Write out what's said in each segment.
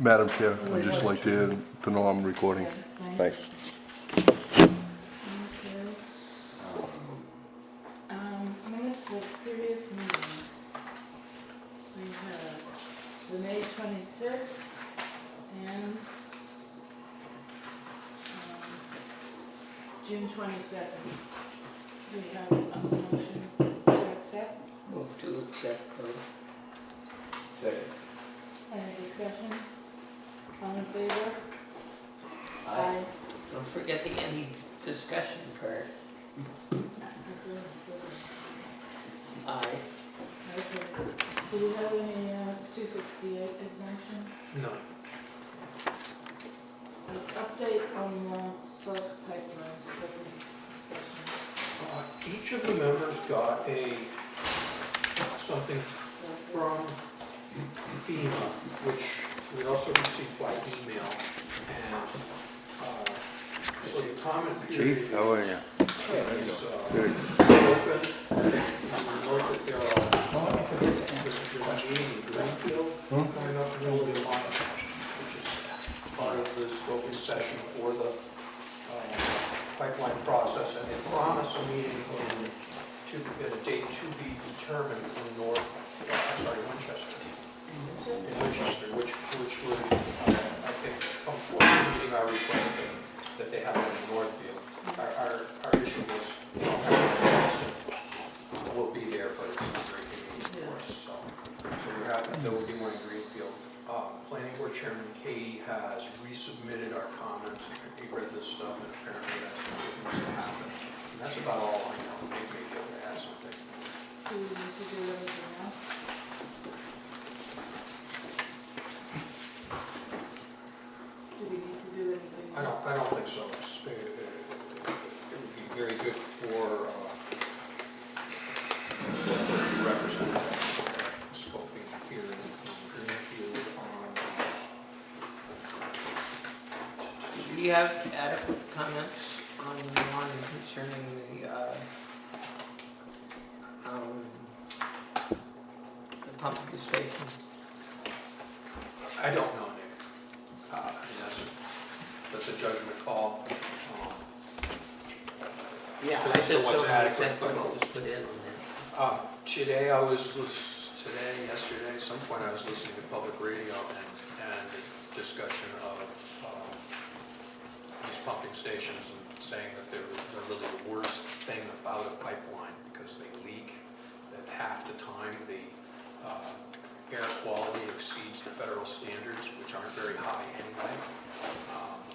Madam Chair, I'd just like to know I'm recording. Thanks. Okay. Minutes of previous meetings. We have the May 26th and June 22nd. We have a motion to accept. Move to accept both. Second. Any discussion? All in favor? Aye. Don't forget the any discussion part. Aye. Okay. Do we have any 268 exemption? No. An update on FERC pipelines for the discussions. Each of the members got something from FEMA, which we also received by email. And so the comment period Chief, how are you? is Good. open. We note that there's a meeting in Greenfield coming up in the middle of the month, which is part of the scoping session for the pipeline process, and they promise a meeting in a date to be determined in Winchester. In Winchester, which would, I think, come forward to meeting our request that they have in Northfield. Our issue was, we'll be there, but it's not very convenient for us. So we're happy that there will be one in Greenfield. Planning Board Chairman Katie has resubmitted our comments. He read this stuff, and apparently that's what must have happened. And that's about all I know. Maybe be able to add something. Do we need to do anything else? Do we need to do anything else? I don't think so. It would be very good for the Selectboard to be represented at the scoping here in Greenfield on. Do you have adequate comments on the one concerning the pumping station? I don't know, Nick. I mean, that's a judgment call. Yeah, So I that's just what's don't know adequate, exactly but- what was put in on there. Today yesterday, some point I was listening to public radio and a discussion of these pumping stations and saying that they're really the worst thing about a pipeline because they leak, that half the time the air quality exceeds the federal standards, which aren't very high anyway.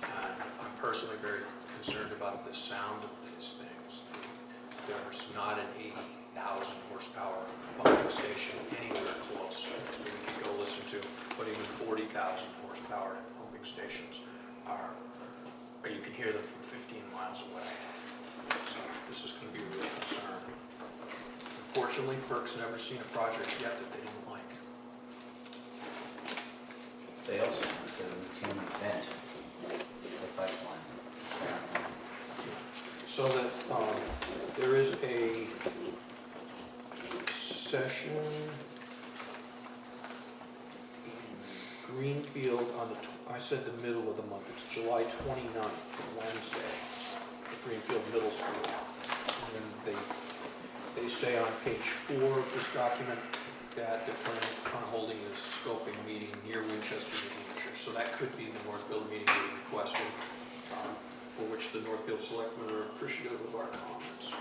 And I'm personally very concerned about the sound of these things. There's not an 80,000 horsepower pumping station anywhere close that we could go listen to, but even 40,000 horsepower pumping stations are, you can hear them from 15 miles away. So this is going to be a real concern. Unfortunately, FERC's never seen a project yet that they didn't like. They also want to routine vent the pipeline. So that there is a session in Greenfield on I said the middle of the month, it's July 29th, Wednesday, at Greenfield Middle School. And then they say on page 4 of this document that they're planning on holding a scoping meeting near Winchester, New Hampshire. So that could be the Northfield meeting being requested, for which the Northfield Selectmen are appreciative of our comments.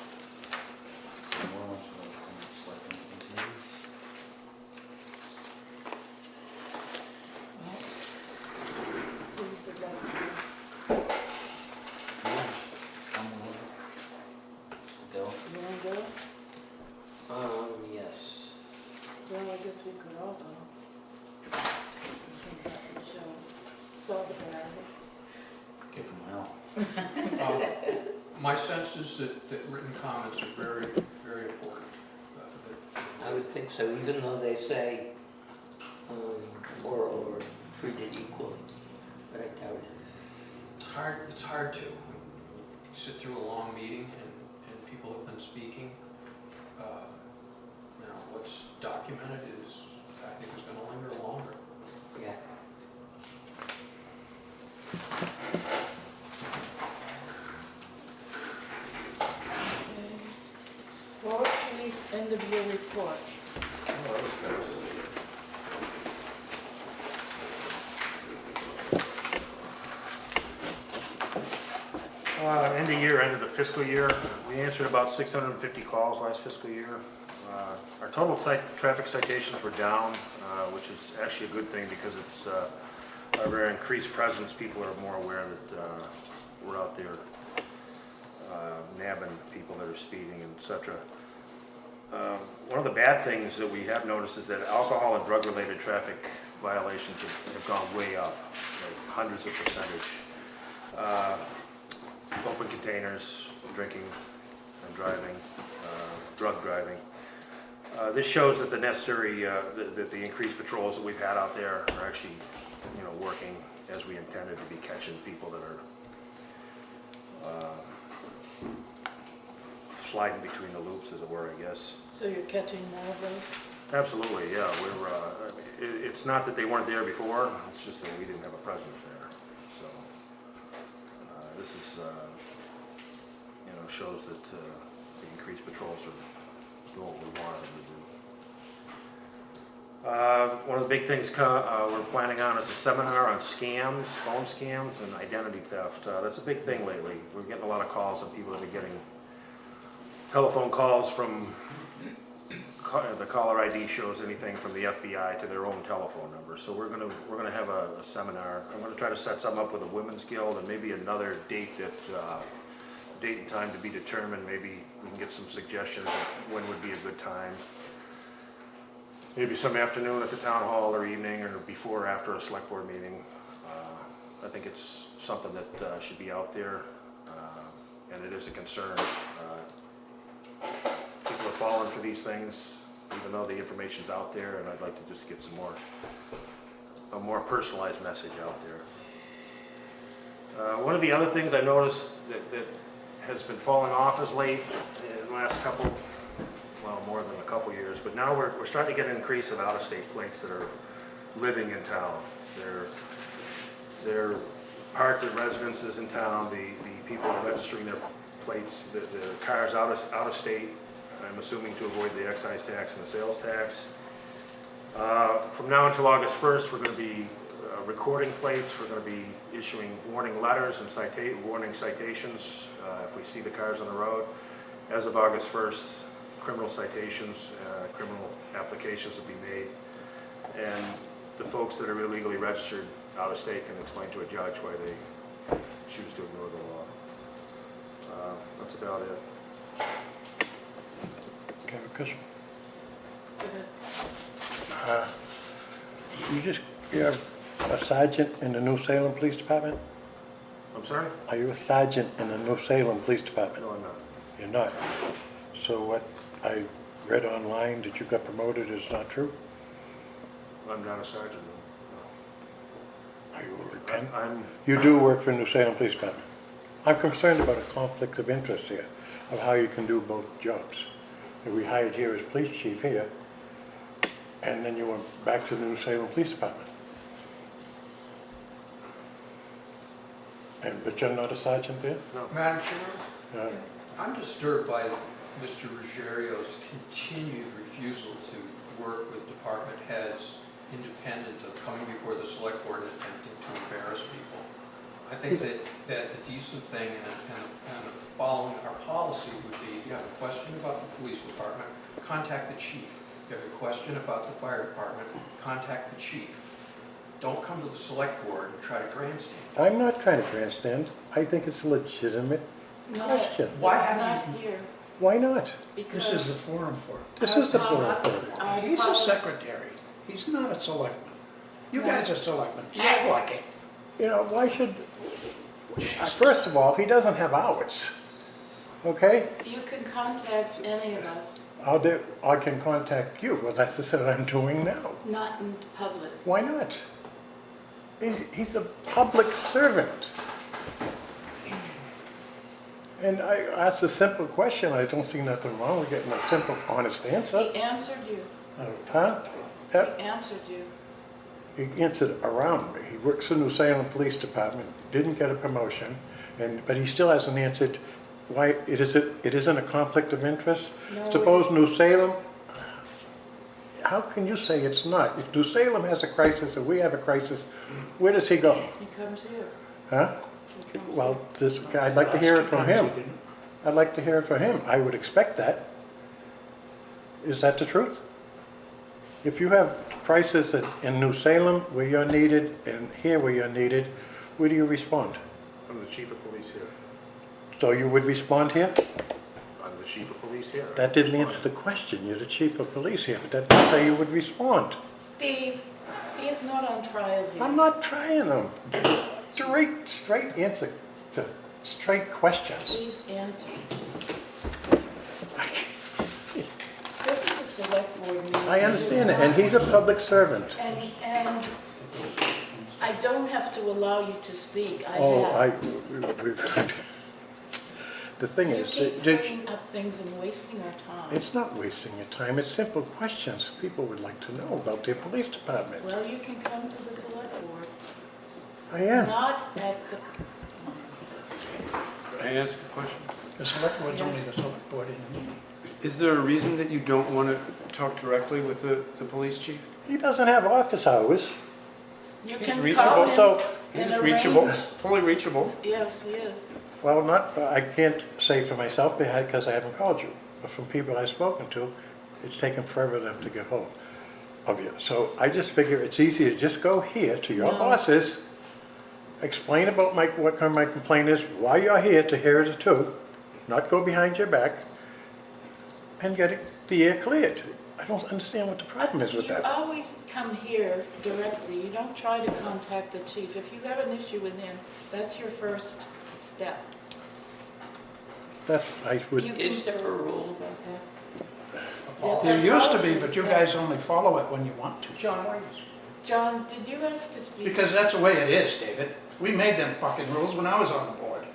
You want to go? Yes. Well, I guess we could all go. We can have the show. So Give them hell. My sense is that written comments are very, very important. I would think so, even though they say or treated equally, but I doubt it. It's hard to. You sit through a long meeting and people have been speaking. What's documented is, I think, is going to linger longer. Yeah. end of year, end of the fiscal year, we answered about 650 calls last fiscal year. Our total traffic citations were down, which is actually a good thing because it's our increased presence. People are more aware that we're out there nabbing people that are speeding, etc. One of the bad things that we have noticed is that alcohol and drug-related traffic violations have gone way up, like hundreds of percentage. Open containers, drinking and driving, drug driving. This shows that the necessary, that the increased patrols that we've had out there are actually, working as we intended to be, catching people that are sliding between the loops, as it were, I guess. So you're catching more of those? Absolutely, yeah. It's not that they weren't there before, it's just that we didn't have a presence there. So this is, shows that the increased patrols are doing what we wanted them to do. One of the big things we're planning on is a seminar on scams, phone scams, and identity theft. That's a big thing lately. We're getting a lot of calls on people that are getting telephone calls from the caller ID shows anything from the FBI to their own telephone number. So we're gonna have a seminar. I'm gonna try to set something up with a women's guild and maybe another date date and time to be determined. Maybe we can get some suggestions of when would be a good time. Maybe some afternoon at the town hall or evening or before or after a select board meeting. I think it's something that should be out there, and it is a concern. People are falling for these things, even though the information's out there, and I'd like to just get a more personalized message out there. One of the other things I noticed that has been falling off as late in the last more than a couple years, but now we're starting to get an increase of out-of-state plates that are living in town. They're parked at residences in town. The people are registering their plates, the cars out of state. I'm assuming to avoid the excise tax and the sales tax. From now until August 1st, we're going to be recording plates. We're going to be issuing warning letters and warning citations if we see the cars on the road. As of August 1st, criminal citations, criminal applications will be made, and the folks that are illegally registered out of state can explain to a judge why they choose to ignore the law. That's about it. Okay, Chris, Go ahead. you're a sergeant in the New Salem Police Department? I'm sorry? Are you a sergeant in the New Salem Police Department? No, I'm not. You're not. So what I read online that you got promoted is not true? I'm not a sergeant. Are you a lieutenant? I'm You do work for New Salem Police Department. I'm concerned about a conflict of interest here, of how you can do both jobs. If we hired here as police chief here, and then you went back to the New Salem Police Department. But you're not a sergeant there? Madam Chair, Uh, I'm disturbed by Mr. Ruggiero's continued refusal to work with department heads independent of coming before the select board and attempting to embarrass people. I think that the decent thing and following our policy would be, if you have a question about the police department, contact the chief. If you have a question about the fire department, contact the chief. Don't come to the select board and try to grandstand. I'm not trying to grandstand. I think it's a legitimate No, question. Why it's haven't not here, Why not? because. This is the forum for it. This is the full authority. Our He's a policy- secretary. He's not a selectman. You No. guys are selectmen. You Yes. act like it. You know, why should, first of all, he doesn't have hours, okay? You can contact any of us, I can contact you. Well, that's just what I'm doing now. not in public. Why not? He's a public servant. And I asked a simple question. I don't see nothing wrong with getting a simple, honest answer. He answered you, Huh? he answered you. He answered around me. He works for New Salem Police Department, didn't get a promotion, but he still hasn't answered why it isn't a conflict of interest. No, Suppose New Salem, how can you say it's not? If New Salem has a crisis and we have a crisis, where does he go? He comes here. Huh? It comes Well, here. this, I'd like to hear it from him. Sometimes he didn't. I'd like to hear it from him. I would expect that. Is that the truth? If you have crisis in New Salem where you're needed and here where you're needed, where do you respond? I'm the chief of police here. So you would respond here? I'm the chief of police here. That didn't answer the question. You're the chief of police here, but that didn't say you would respond. Steve, he is not on trial here. I'm not trying them. Straight answer to straight questions. Please answer. This is a select board meeting. I understand it, and he's a public servant. And I don't have to allow you to speak. I Oh, have. we've, the thing You is, keep bringing up things and wasting our time. it's not wasting your time, it's simple questions people would like to know about their police department. Well, you can come to the select board, I am. not at the, Can I ask a question? The select board's only Yes. the select board in the meeting. Is there a reason that you don't want to talk directly with the police chief? He doesn't have office hours. you He's can reachable, call so him and He's reachable, arrange. fully reachable. Yes, he is. Well, I can't say for myself because I haven't called you, but from people I've spoken to, it's taken forever for them to get hold of you. So I just figure it's easier to just go here to your No. bosses, explain about what my complaint is, why you're here to hear it too, not go behind your back, and get the air cleared. I don't understand what the problem is with You that. always come here directly. You don't try to contact the chief. If you have an issue with him, that's your first step. I would, You Is there a rule about that? That's There our used to be, policy. but you guys only follow it when you want to. John, did you ask to speak? Because that's the way it is, David. We made them fucking rules when I was on the board.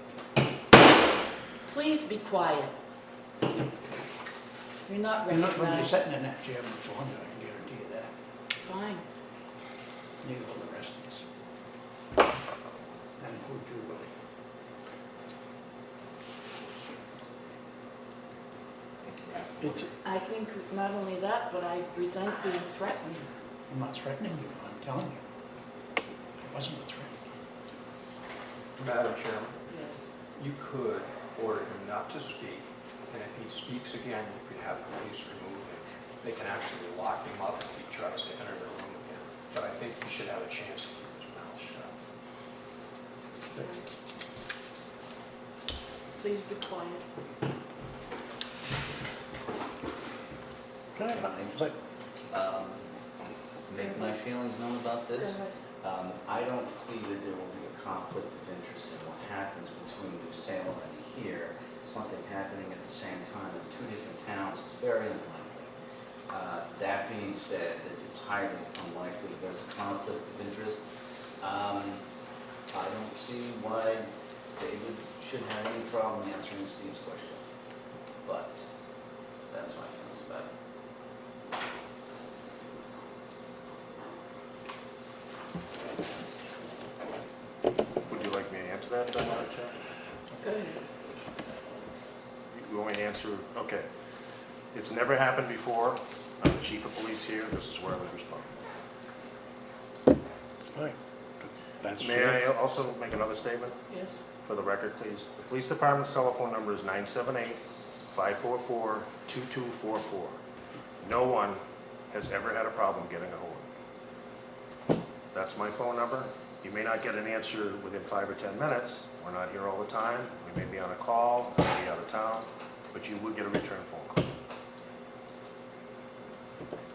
Please be quiet. You're not You're not going to be recognized. sitting in that chair much longer, I can guarantee you that. Fine. Neither will the rest of us. That includes you, Willie. it's, I think not only that, but I resent being threatened. I'm not threatening you, I'm telling you. It wasn't a threat. Madam Chairman, Yes. you could order him not to speak, and if he speaks again, you could have the police remove him. They can actually lock him up if he tries to enter the room again. But I think he should have a chance to keep his mouth shut. Please be quiet. can I- like, Make my feelings known about Go this. ahead. I don't see that there will be a conflict of interest in what happens between New Salem and here. Something happening at the same time in two different towns, it's very unlikely. That being said, that it's highly unlikely there's a conflict of interest. I don't see why David should have any problem answering Steve's question. But that's my feelings about it. Would you like me to answer that, Madam Chair? Go ahead. You want me to answer? Okay. It's never happened before. I'm the chief of police here. This is where I would respond. it's fine. That's May I also make another statement Yes. for the record, please? The police department's telephone number is 978-544-2244. No one has ever had a problem getting a hold of me. That's my phone number. You may not get an answer within 5 or 10 minutes. We're not here all the time. We may be on a call, we may be out of town, but you will get a return phone call.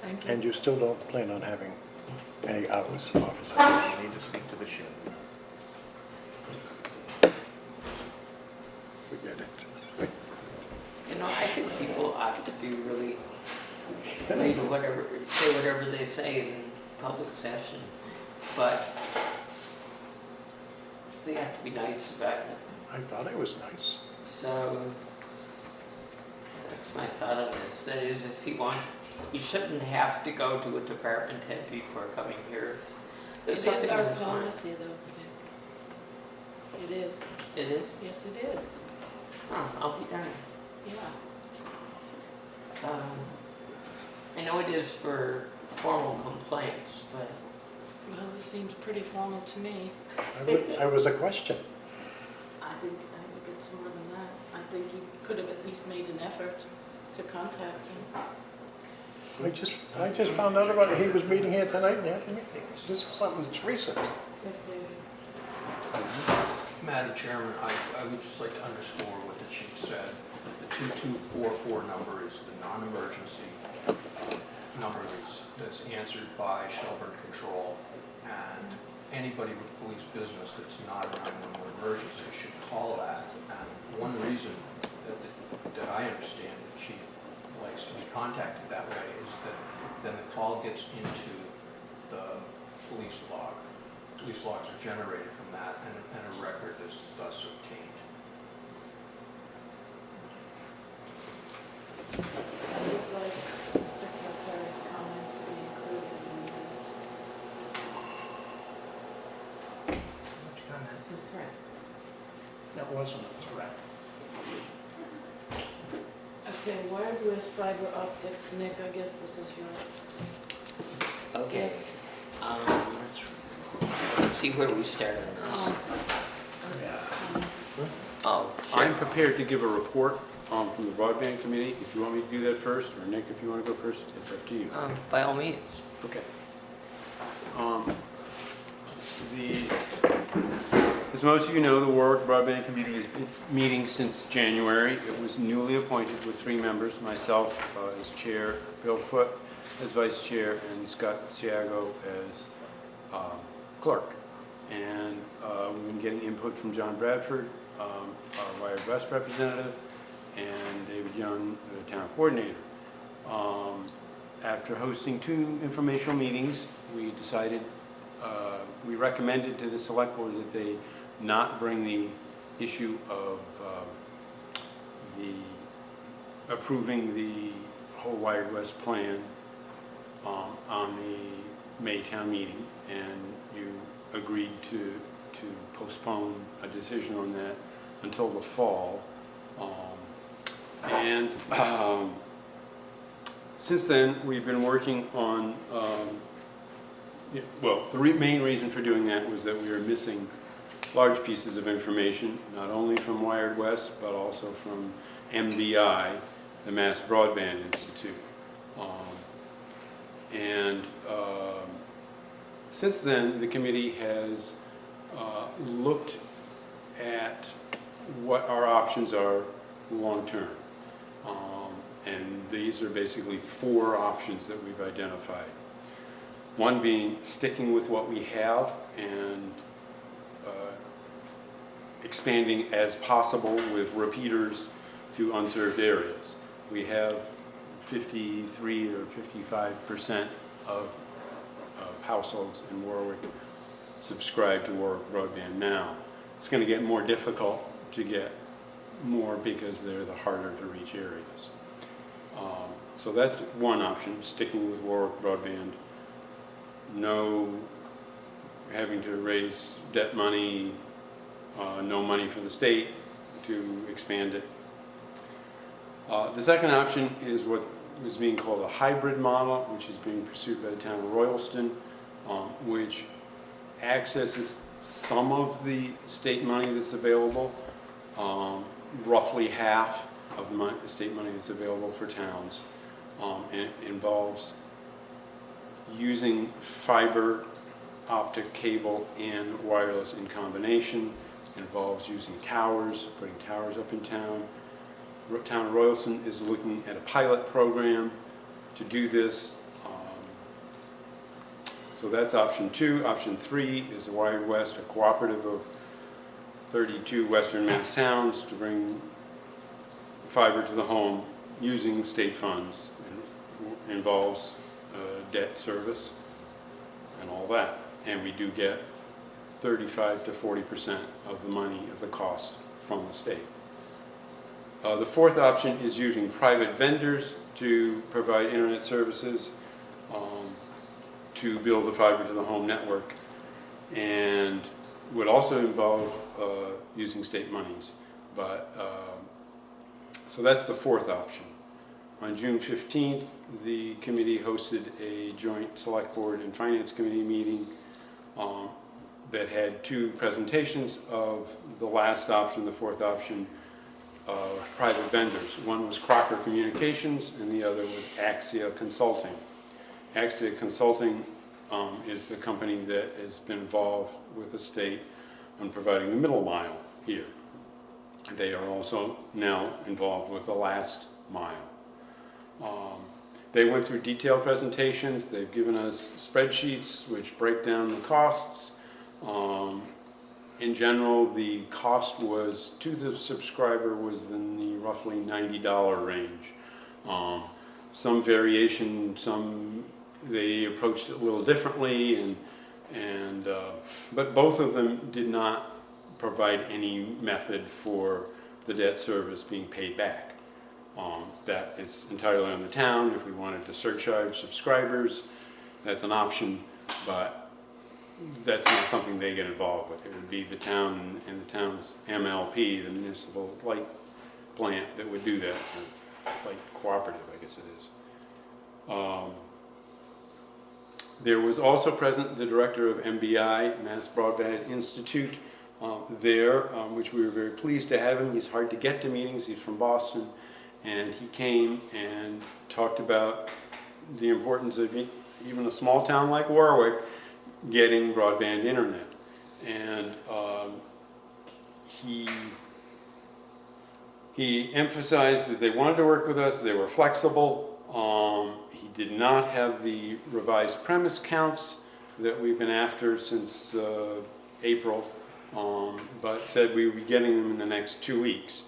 Thank you. And you still don't plan on having any hours, office You hours? need to speak to the sheriff. Forget it. You know, I think people ought to be really free to say whatever they say in public session, but they have to be nice about it. I thought I was nice. So that's my thought on this. That is, if you shouldn't have to go to a department head before coming here. It There's is something our that's wrong. policy though, Nick. It is. It is? Yes, it is. Oh, I'll be darned. Yeah. I know it is for formal complaints, but Well, this seems pretty formal to me. I was a question. think you could have at least made an effort to contact him. I just found out about it. He was meeting here tonight and had a meeting. This is something that's recent. Yes, David. Madam Chairman, I would just like to underscore what the chief said. The 2244 number is the non-emergency number that's answered by Shelburne Control, and anybody with police business that's not a 911 emergency should call that. And one reason that I understand the chief likes to be contacted that way is that then the call gets into the police log. Police logs are generated from that, and a record is thus obtained. I would like Mr. Kilpatrick's comment to be included in the minutes. Which comment? The threat. That wasn't a threat. Okay, wireless fiber optics, Nick, I guess this is yours. Okay. Let's see where we start on this. Oh, I'm sure. prepared to give a report from the broadband committee. If you want me to do that first, or Nick, if you want to go first, it's up to you. By all means. Okay. As most of you know, the Warwick Broadband Committee has been meeting since January. It was newly appointed with 3 members, myself as chair, Bill Foote as vice chair, and Scott Siago as clerk. And we've been getting input from John Bradford, our Wired West representative, and David Young, the town coordinator. After hosting 2 informational meetings, we decided, we recommended to the select board that they not bring the issue of approving the whole Wired West plan on the May town meeting, and you agreed to postpone a decision on that until the fall. Since then, we've been working on, the main reason for doing that was that we were missing large pieces of information, not only from Wired West, but also from MBI, the Mass Broadband Institute. Since then, the committee has looked at what our options are long-term. And these are basically 4 options that we've identified. One being sticking with what we have and expanding as possible with repeaters to unserved areas. We have 53 or 55% of households in Warwick subscribe to Warwick Broadband now. It's going to get more difficult to get more because they're the harder to reach areas. So that's one option, sticking with Warwick Broadband. No having to raise debt money, no money from the state to expand it. The second option is what is being called a hybrid model, which is being pursued by the town of Royalston, which accesses some of the state money that's available, roughly half of the state money that's available for towns, and it involves using fiber optic cable and wireless in combination. It involves using towers, putting towers up in town. Town of Royalston is looking at a pilot program to do this. So that's option 2. Option 3 is the Wired West, a cooperative of 32 Western Mass towns to bring fiber to the home using state funds. It involves debt service and all that. And we do get 35 to 40% of the money of the cost from the state. The fourth option is using private vendors to provide internet services to build the fiber to the home network, and would also involve using state monies. But so that's the fourth option. On June 15th, the committee hosted a joint select board and finance committee meeting that had 2 presentations of the last option, the fourth option, private vendors. One was Crocker Communications and the other was Axia Consulting. Axia Consulting is the company that has been involved with the state on providing the middle mile here. They are also now involved with the last mile. They went through detailed presentations. They've given us spreadsheets which break down the costs. In general, the cost was to the subscriber was in the roughly $90 range. Some variation, they approached it a little differently, but both of them did not provide any method for the debt service being paid back. That is entirely on the town. If we wanted to surcharge subscribers, that's an option, but that's not something they get involved with. It would be the town and the town's MLP, the municipal light plant, that would do that, or light cooperative, I guess it is. There was also present the director of MBI, Mass Broadband Institute, there, which we were very pleased to have him. He's hard to get to meetings. He's from Boston, and he came and talked about the importance of even a small town like Warwick getting broadband internet. And he emphasized that they wanted to work with us, they were flexible. He did not have the revised premise counts that we've been after since April, but said we would be getting them in the next 2 weeks.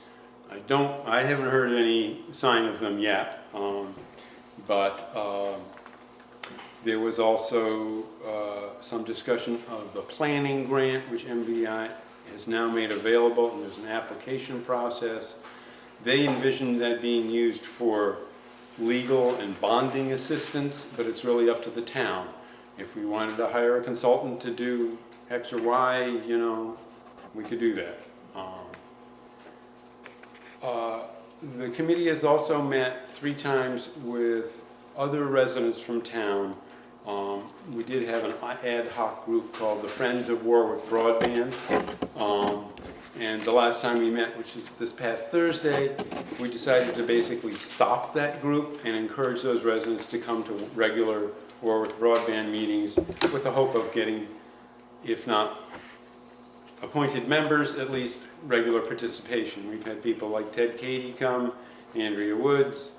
I haven't heard any sign of them yet, but there was also some discussion of the planning grant, which MBI has now made available, and there's an application process. They envisioned that being used for legal and bonding assistance, but it's really up to the town. If we wanted to hire a consultant to do X or Y, you know, we could do that. The committee has also met 3 times with other residents from town. We did have an ad hoc group called the Friends of Warwick Broadband. And the last time we met, which is this past Thursday, we decided to basically stop that group and encourage those residents to come to regular Warwick broadband meetings with the hope of getting, if not appointed members, at least regular participation. We've had people like Ted Cady come, Andrea Woods,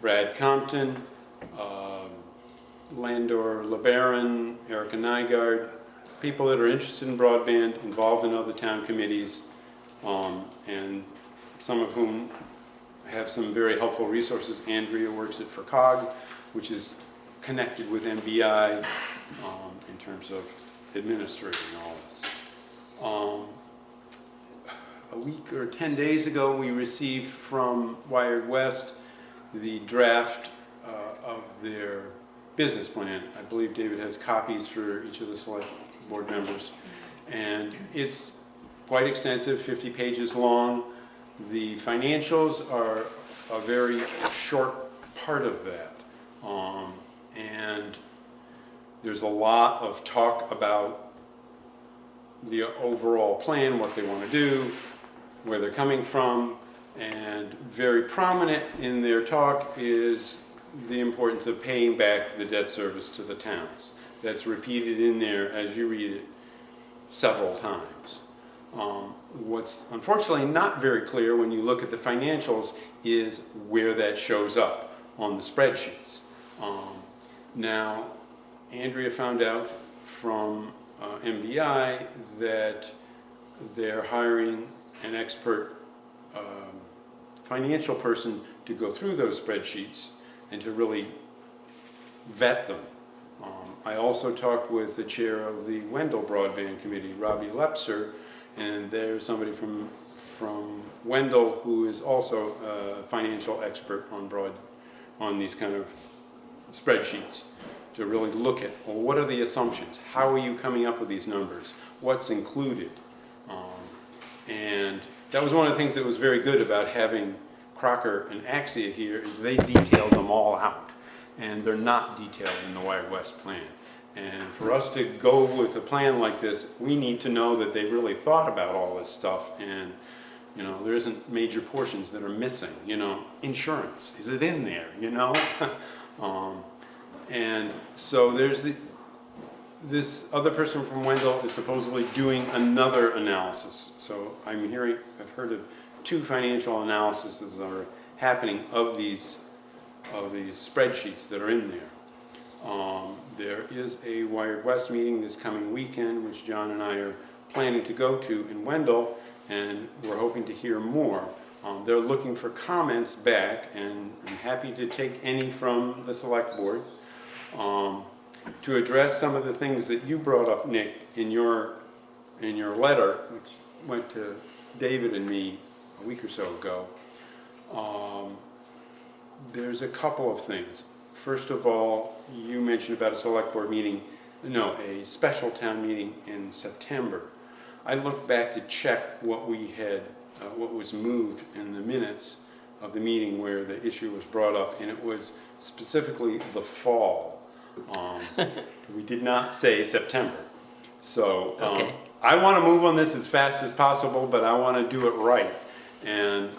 Brad Compton, Landor LeBaron, Erica Nygaard, people that are interested in broadband, involved in other town committees, and some of whom have some very helpful resources. Andrea works at FERCOG, which is connected with MBI in terms of administrating all this. A week or 10 days ago, we received from Wired West the draft of their business plan. I believe David has copies for each of the select board members. And it's quite extensive, 50 pages long. The financials are a very short part of that. And there's a lot of talk about the overall plan, what they want to do, where they're coming from, and very prominent in their talk is the importance of paying back the debt service to the towns. That's repeated in there as you read it several times. What's unfortunately not very clear when you look at the financials is where that shows up on the spreadsheets. Now, Andrea found out from MBI that they're hiring an expert financial person to go through those spreadsheets and to really vet them. I also talked with the chair of the Wendell Broadband Committee, Robbie Lepser, and there's somebody from Wendell who is also a financial expert on these kind of spreadsheets, to really look at, well, what are the assumptions? How are you coming up with these numbers? What's included? And that was one of the things that was very good about having Crocker and Axia here, is they detailed them all out, and they're not detailed in the Wired West plan. And for us to go with a plan like this, we need to know that they really thought about all this stuff and You know, there isn't major portions that are missing, you know, insurance, is it in there, you know? And so there's this other person from Wendell is supposedly doing another analysis. So I've heard of 2 financial analyses that are happening of these spreadsheets that are in there. There is a Wired West meeting this coming weekend, which John and I are planning to go to in Wendell, and we're hoping to hear more. They're looking for comments back, and I'm happy to take any from the select board to address some of the things that you brought up, Nick, in your letter, which went to David and me a week or so ago. There's a couple of things. First of all, you mentioned about a select board meeting, a special town meeting in September. I looked back to check what we had, what was moved in the minutes of the meeting where the issue was brought up, and it was specifically the fall. We did not say September. So Okay. I want to move on this as fast as possible, but I want to do it right. And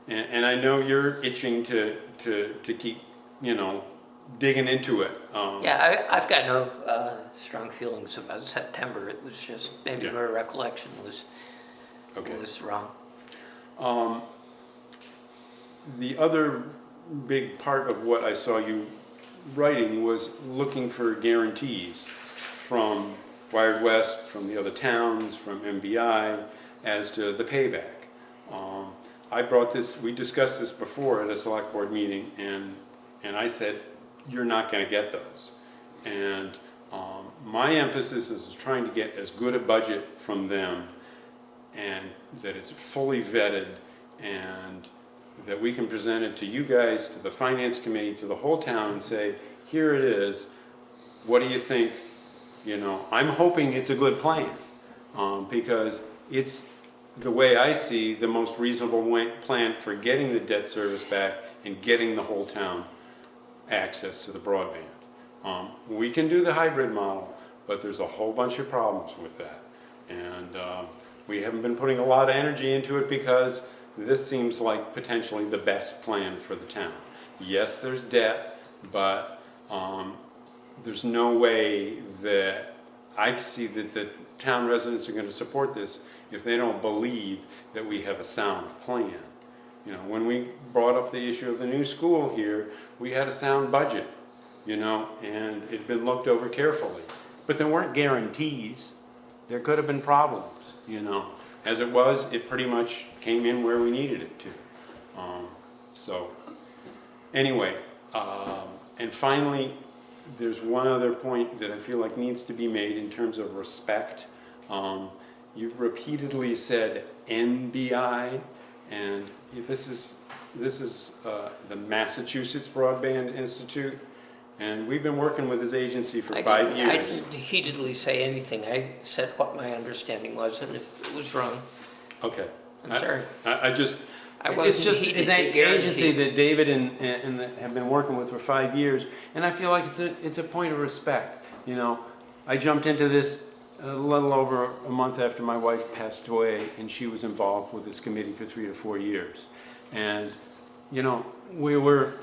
and I know you're itching to keep, you know, digging into it. Yeah, I've got no strong feelings about September. It was just, maybe Yeah. my recollection was wrong. The other big part of what I saw you writing was looking for guarantees from Wired West, from the other towns, from MBI, as to the payback. We discussed this before at a select board meeting, and I said, you're not going to get those. And my emphasis is trying to get as good a budget from them, and that it's fully vetted, and that we can present it to you guys, to the finance committee, to the whole town, and say, here it is, what do you think? You know, I'm hoping it's a good plan, because it's, the way I see, the most reasonable plan for getting the debt service back and getting the whole town access to the broadband. We can do the hybrid model, but there's a whole bunch of problems with that. And we haven't been putting a lot of energy into it because this seems like potentially the best plan for the town. Yes, there's debt, but there's no way that I see that the town residents are going to support this if they don't believe that we have a sound plan. You know, when we brought up the issue of the new school here, we had a sound budget, you know, and it'd been looked over carefully. But there weren't guarantees. There could have been problems, you know. As it was, it pretty much came in where we needed it to. So, anyway, and finally, there's one other point that I feel like needs to be made in terms of respect. You've repeatedly said NBI, and this is the Massachusetts Broadband Institute, and we've been working with this agency for 5 years. I didn't heatedly say anything. I said what my understanding was, and if it was wrong, Okay. I'm sorry. I just, I it's wasn't just heated an to guarantee. agency that David and have been working with for 5 years, and I feel like it's a point of respect. You know, I jumped into this a little over a month after my wife passed away, and she was involved with this committee for 3 to 4 years. And, you know, we were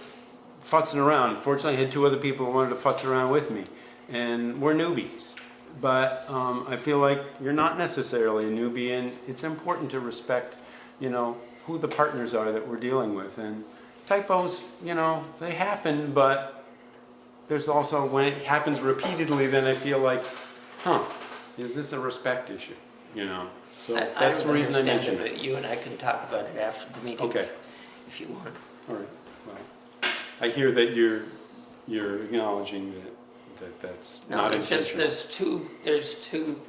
futzing around. Fortunately, I had 2 other people who wanted to futz around with me, and we're newbies. But I feel like you're not necessarily a newbie, and it's important to respect, you know, who the partners are that we're dealing with. And typos, you know, they happen, but there's also, when it happens repeatedly, then I feel like, is this a respect issue, you know? So that's the reason I mentioned it. But you and I can talk about it after the meeting. Okay. If you want. All right, well, I hear that you're acknowledging that that's No, not it's just, intentional. there's two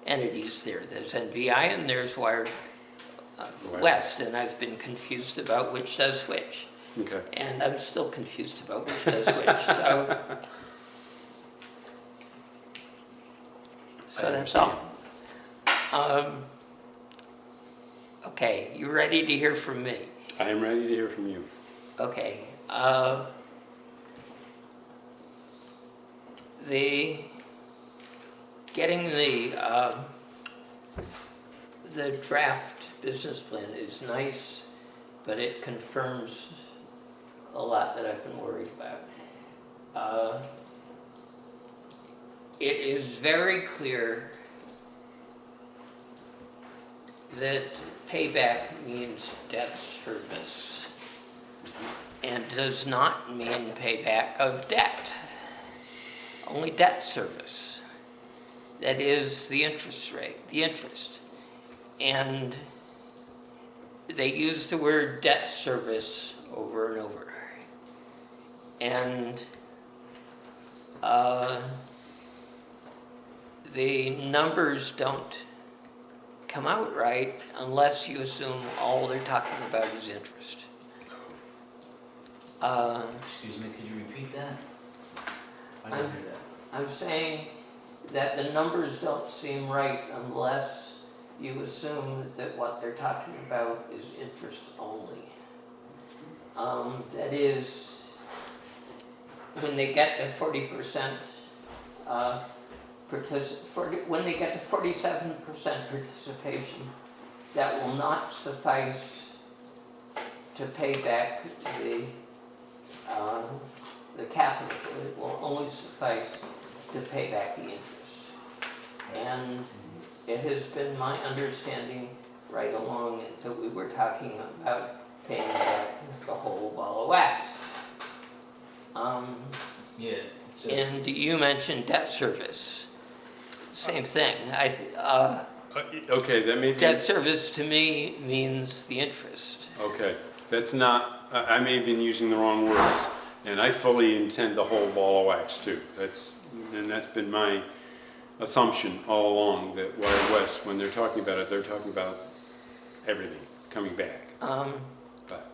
entities there. There's NBI and there's Wired West, and I've been confused about which does which. Okay. And I'm still confused about which does which, so that's all. Okay, you ready to hear from me? I am ready to hear from you. Okay. Getting the the draft business plan is nice, but it confirms a lot that I've been worried about. It is very clear that payback means debt service and does not mean payback of debt, only debt service. That is the interest rate, the interest. And they use the word debt service over and over. And the numbers don't come out right unless you assume all they're talking about is interest. Excuse me, could you repeat that? I didn't hear that. I'm saying that the numbers don't seem right unless you assume that what they're talking about is interest only. That is, when they get to 40%, when they get to 47% participation, that will not suffice to pay back the capital. It will only suffice to pay back the interest. And it has been my understanding right along that we were talking about paying back the whole ball of wax. Yeah, it says, And you mentioned debt service. Same thing. Okay, that may be, Debt service to me means the interest. okay, that's not, I may have been using the wrong words, and I fully intend the whole ball of wax too. That's been my assumption all along, that Wild West, when they're talking about it, they're talking about everything coming back. But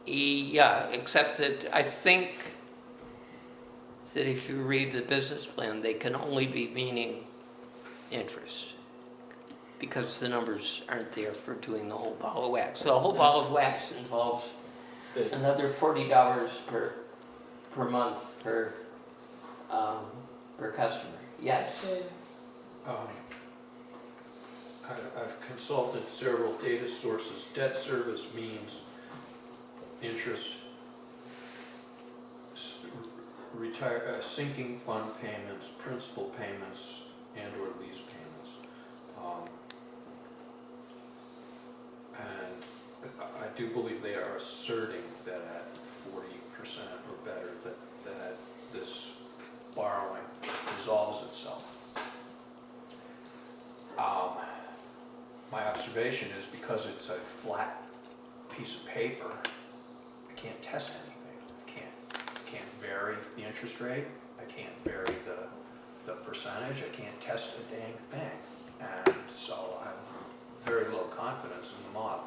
Yeah, except that I think that if you read the business plan, they can only be meaning interest because the numbers aren't there for doing the whole ball of wax. So the whole ball of wax involves another $40 per month per customer. Yes? I've consulted several data sources. Debt service means interest, sinking fund payments, principal payments, and/or lease payments. And I do believe they are asserting that at 40% or better, that this borrowing resolves itself. My observation is because it's a flat piece of paper, I can't test anything. I can't vary the interest rate. I can't vary the percentage. I can't test a dang thing. And so I have very low confidence in the model.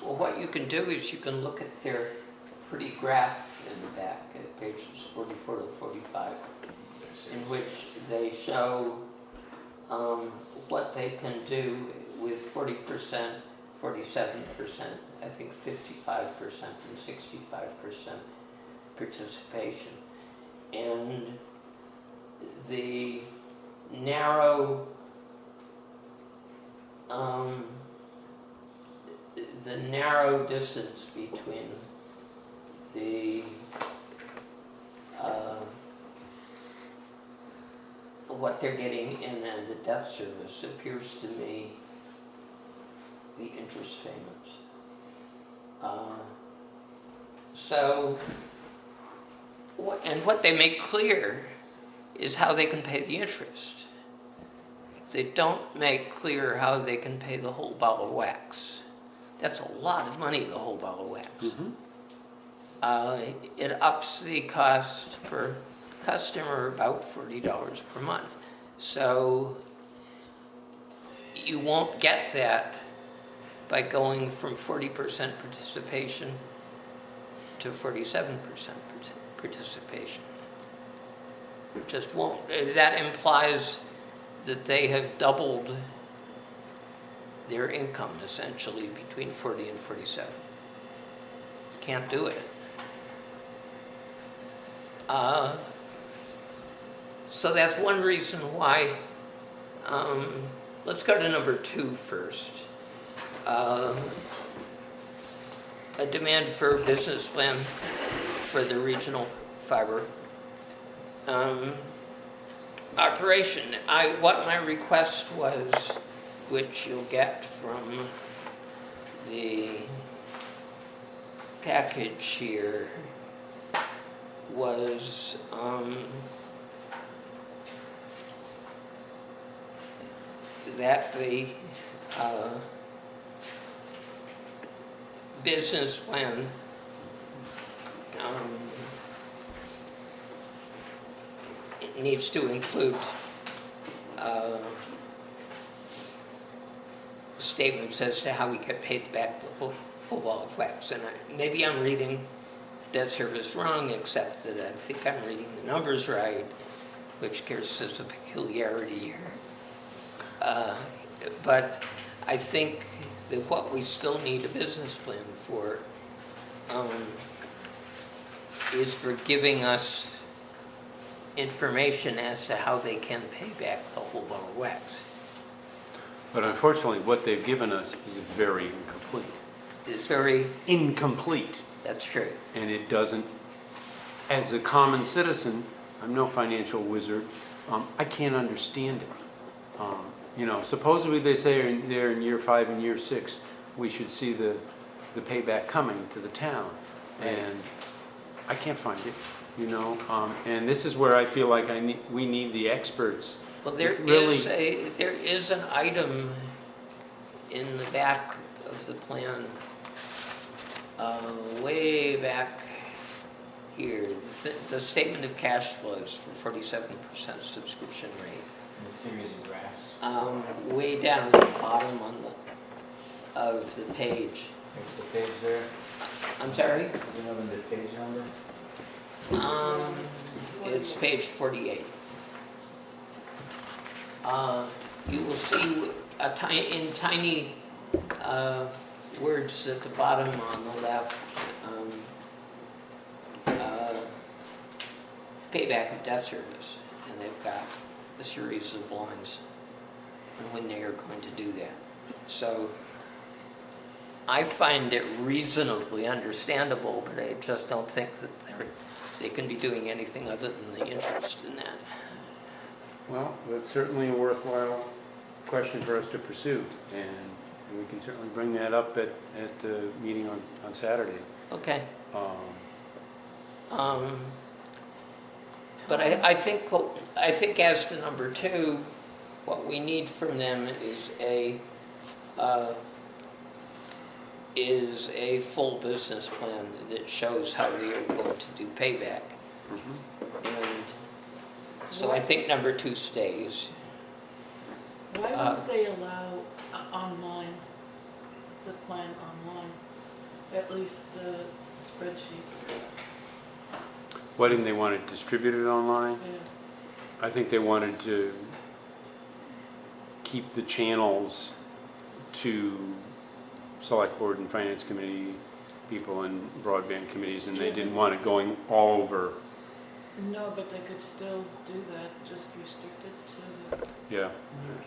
Well, what you can do is you can look at their pretty graph in the back at pages 44 to 45, in which they show what they can do with 40%, 47%, I think 55% and 65% participation. And the narrow distance between the what they're getting in and the debt service appears to me the interest payments. And what they make clear is how they can pay the interest. They don't make clear how they can pay the whole ball of wax. That's a lot of money, the whole ball of wax. It ups the cost per customer about $40 per month. So you won't get that by going from 40% participation to 47% participation. It just won't. That implies that they have doubled their income essentially between 40 and 47. Can't do it. So that's one reason why, let's go to number 2 first. a demand for a business plan for the regional fiber operation. What my request was, which you'll get from the package here, was that the business plan it needs to include statements as to how we get paid back the whole ball of wax. And maybe I'm reading debt service wrong, except that I think I'm reading the numbers right, which there's a peculiarity here. But I think that what we still need a business plan for is for giving us information as to how they can pay back the whole ball of wax. But unfortunately, what they've given us is very incomplete. It's very, Incomplete. that's true. And it doesn't, as a common citizen, I'm no financial wizard, I can't understand it. You know, supposedly they say they're in year 5 and year 6, we should see the payback coming to the town. And I can't find it, you know, and this is where I feel like we need the experts. Well, there is an item in the back of the plan, way back here, the statement of cash flows for 47% subscription rate. In a series of graphs. Way down at the bottom of the page. What's the page there? I'm sorry? Do you know the page number? It's page 48. You will see in tiny words at the bottom on the left, payback of debt service, and they've got a series of lines on when they are going to do that. So I find it reasonably understandable, but I just don't think that they can be doing anything other than the interest in that. Well, that's certainly a worthwhile question for us to pursue, and we can certainly bring that up at the meeting on Saturday. Okay. But I think as to number 2, what we need from them is a full business plan that shows how they are going to do payback. And so I think number 2 stays. Why won't they allow online, the plan online, at least the spreadsheets? Why didn't they want it distributed online? Yeah. I think they wanted to keep the channels to select board and finance committee people and broadband committees, and they didn't want it going all over. No, but they could still do that, just restricted to the... Yeah,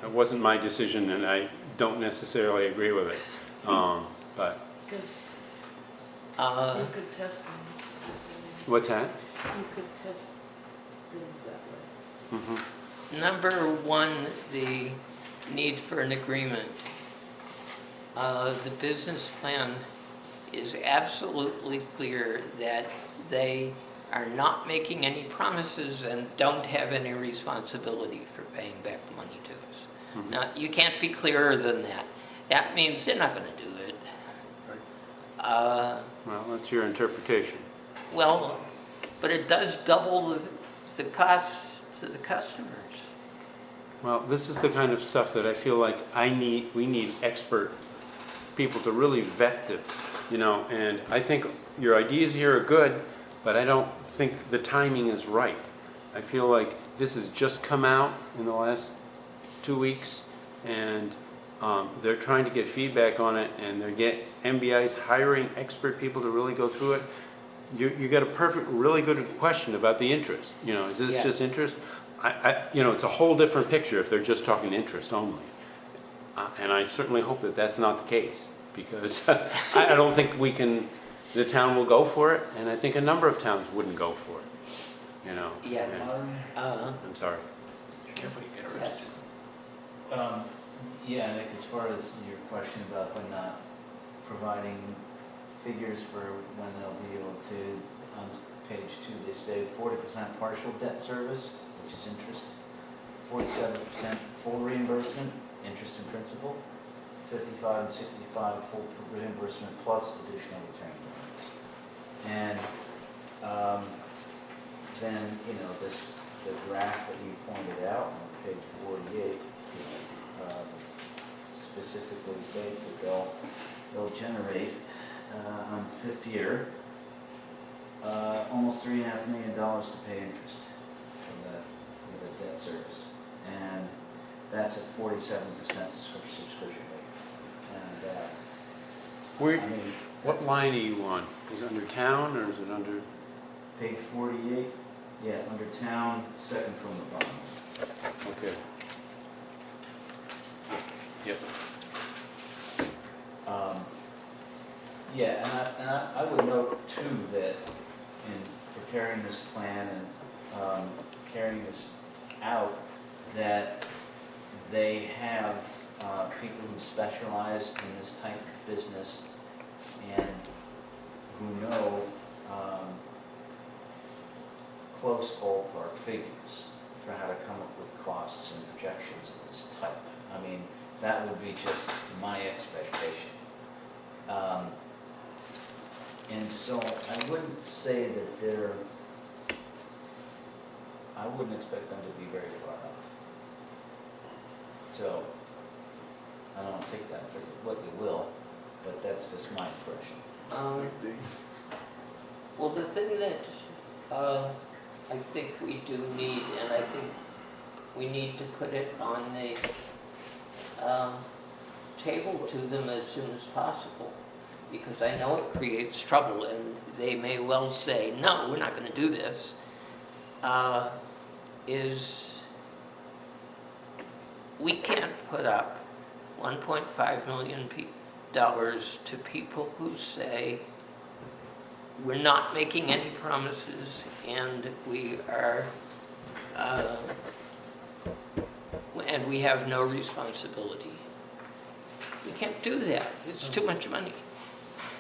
it wasn't my decision, and I don't necessarily agree with it. But Because you could test things. what's that? You could test things that way. Number 1, the need for an agreement. The business plan is absolutely clear that they are not making any promises and don't have any responsibility for paying back the money to us. Now, you can't be clearer than that. That means they're not going to do it. Well, that's your interpretation. Well, but it does double the cost to the customers. Well, this is the kind of stuff that I feel like we need expert people to really vet this, you know, and I think your ideas here are good, but I don't think the timing is right. I feel like this has just come out in the last 2 weeks, and they're trying to get feedback on it, and MBI's hiring expert people to really go through it. You got a really good question about the interest. You know, is this just interest? You know, it's a whole different picture if they're just talking interest only. And I certainly hope that that's not the case, because I don't think the town will go for it, and I think a number of towns wouldn't go for it, you know? Yeah. And- I'm sorry. Carefully yeah. interrupted. Yeah, Nick, as far as your question about them not providing figures for when they'll be able to, on page 2, they say 40% partial debt service, which is interest, 47% full reimbursement, interest and principal, 55 and 65 full reimbursement plus additional return loans. And then, you know, the graph that you pointed out on page 48, specifically states that they'll generate on fifth year almost $3.5 million to pay interest for the debt service, and that's at 47% subscription rate. And Where, I mean, what line are you on? Is it under town, or is it under? page 48, yeah, under town, second from the bottom. Okay. Yep. Yeah, and I would note too that in preparing this plan and carrying this out, that they have people who specialize in this type of business and who know close ballpark figures for how to come up with costs and projections of this type. I mean, that would be just my expectation. And so I wouldn't say that I wouldn't expect them to be very far off. So, I don't take that for what you will, but that's just my impression. Well, the thing that I think we do need, and I think we need to put it on the table to them as soon as possible, because I know it creates trouble, and they may well say, no, we're not going to do this, is we can't put up $1.5 million to people who say, we're not making any promises, and we are, and we have no responsibility. We can't do that. It's too much money.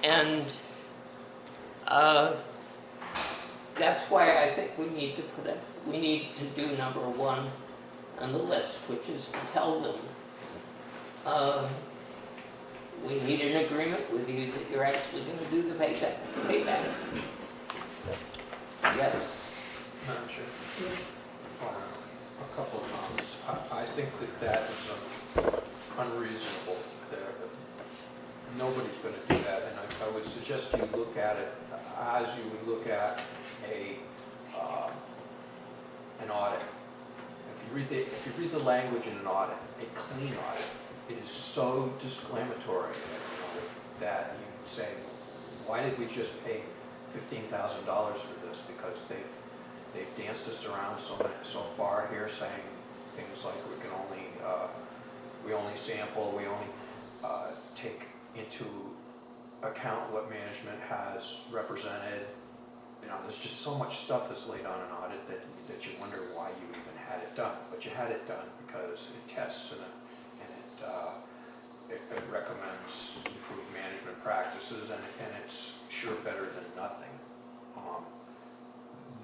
And that's why I think we need to do number one on the list, which is to tell them, we need an agreement with you that you're actually going to do the payback. Yes. Madam Chair? A couple of comments. I think that is unreasonable. Nobody's going to do that, and I would suggest you look at it as you would look at an audit. If you read the language in an audit, a clean audit, it is so disclaimatory that you say, why did we just pay $15,000 for this? Because they've danced us around so far here, saying things like we only sample, we only take into account what management has represented. You know, there's just so much stuff that's laid on an audit that you wonder why you even had it done. But you had it done because it tests and it recommends improved management practices, and it's sure better than nothing.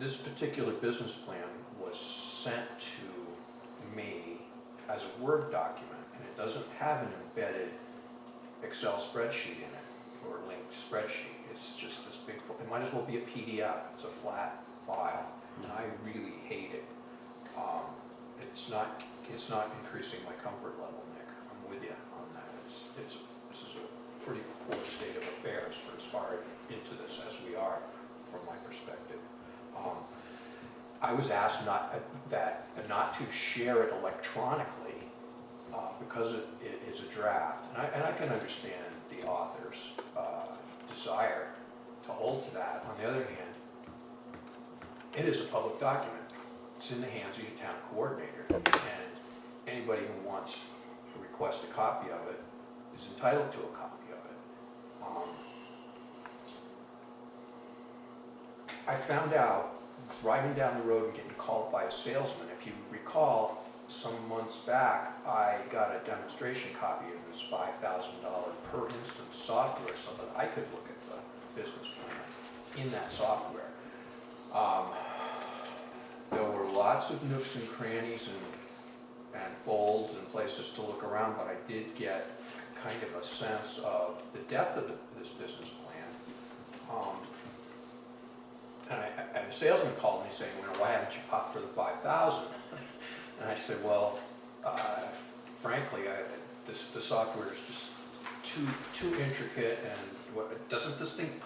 This particular business plan was sent to me as a Word document, and it doesn't have an embedded Excel spreadsheet in it, or a linked spreadsheet. It's just this big, it might as well be a PDF. It's a flat file, and I really hate it. It's not increasing my comfort level, Nick. I'm with you on that. This is a pretty poor state of affairs for as far into this as we are, from my perspective. I was asked not to share it electronically because it is a draft, and I can understand the author's desire to hold to that. On the other hand, it is a public document. It's in the hands of your town coordinator, and anybody who wants request a copy of it is entitled to a copy of it. I found out, driving down the road and getting called by a salesman, if you recall, some months back, I got a demonstration copy of this $5,000 per instance software so that I could look at the business plan in that software. There were lots of nooks and crannies and folds and places to look around, but I did get kind of a sense of the depth of this business plan. And a salesman called me saying, well, why haven't you opt for the 5,000? And I said, well, frankly, the software is just too intricate, and doesn't this thing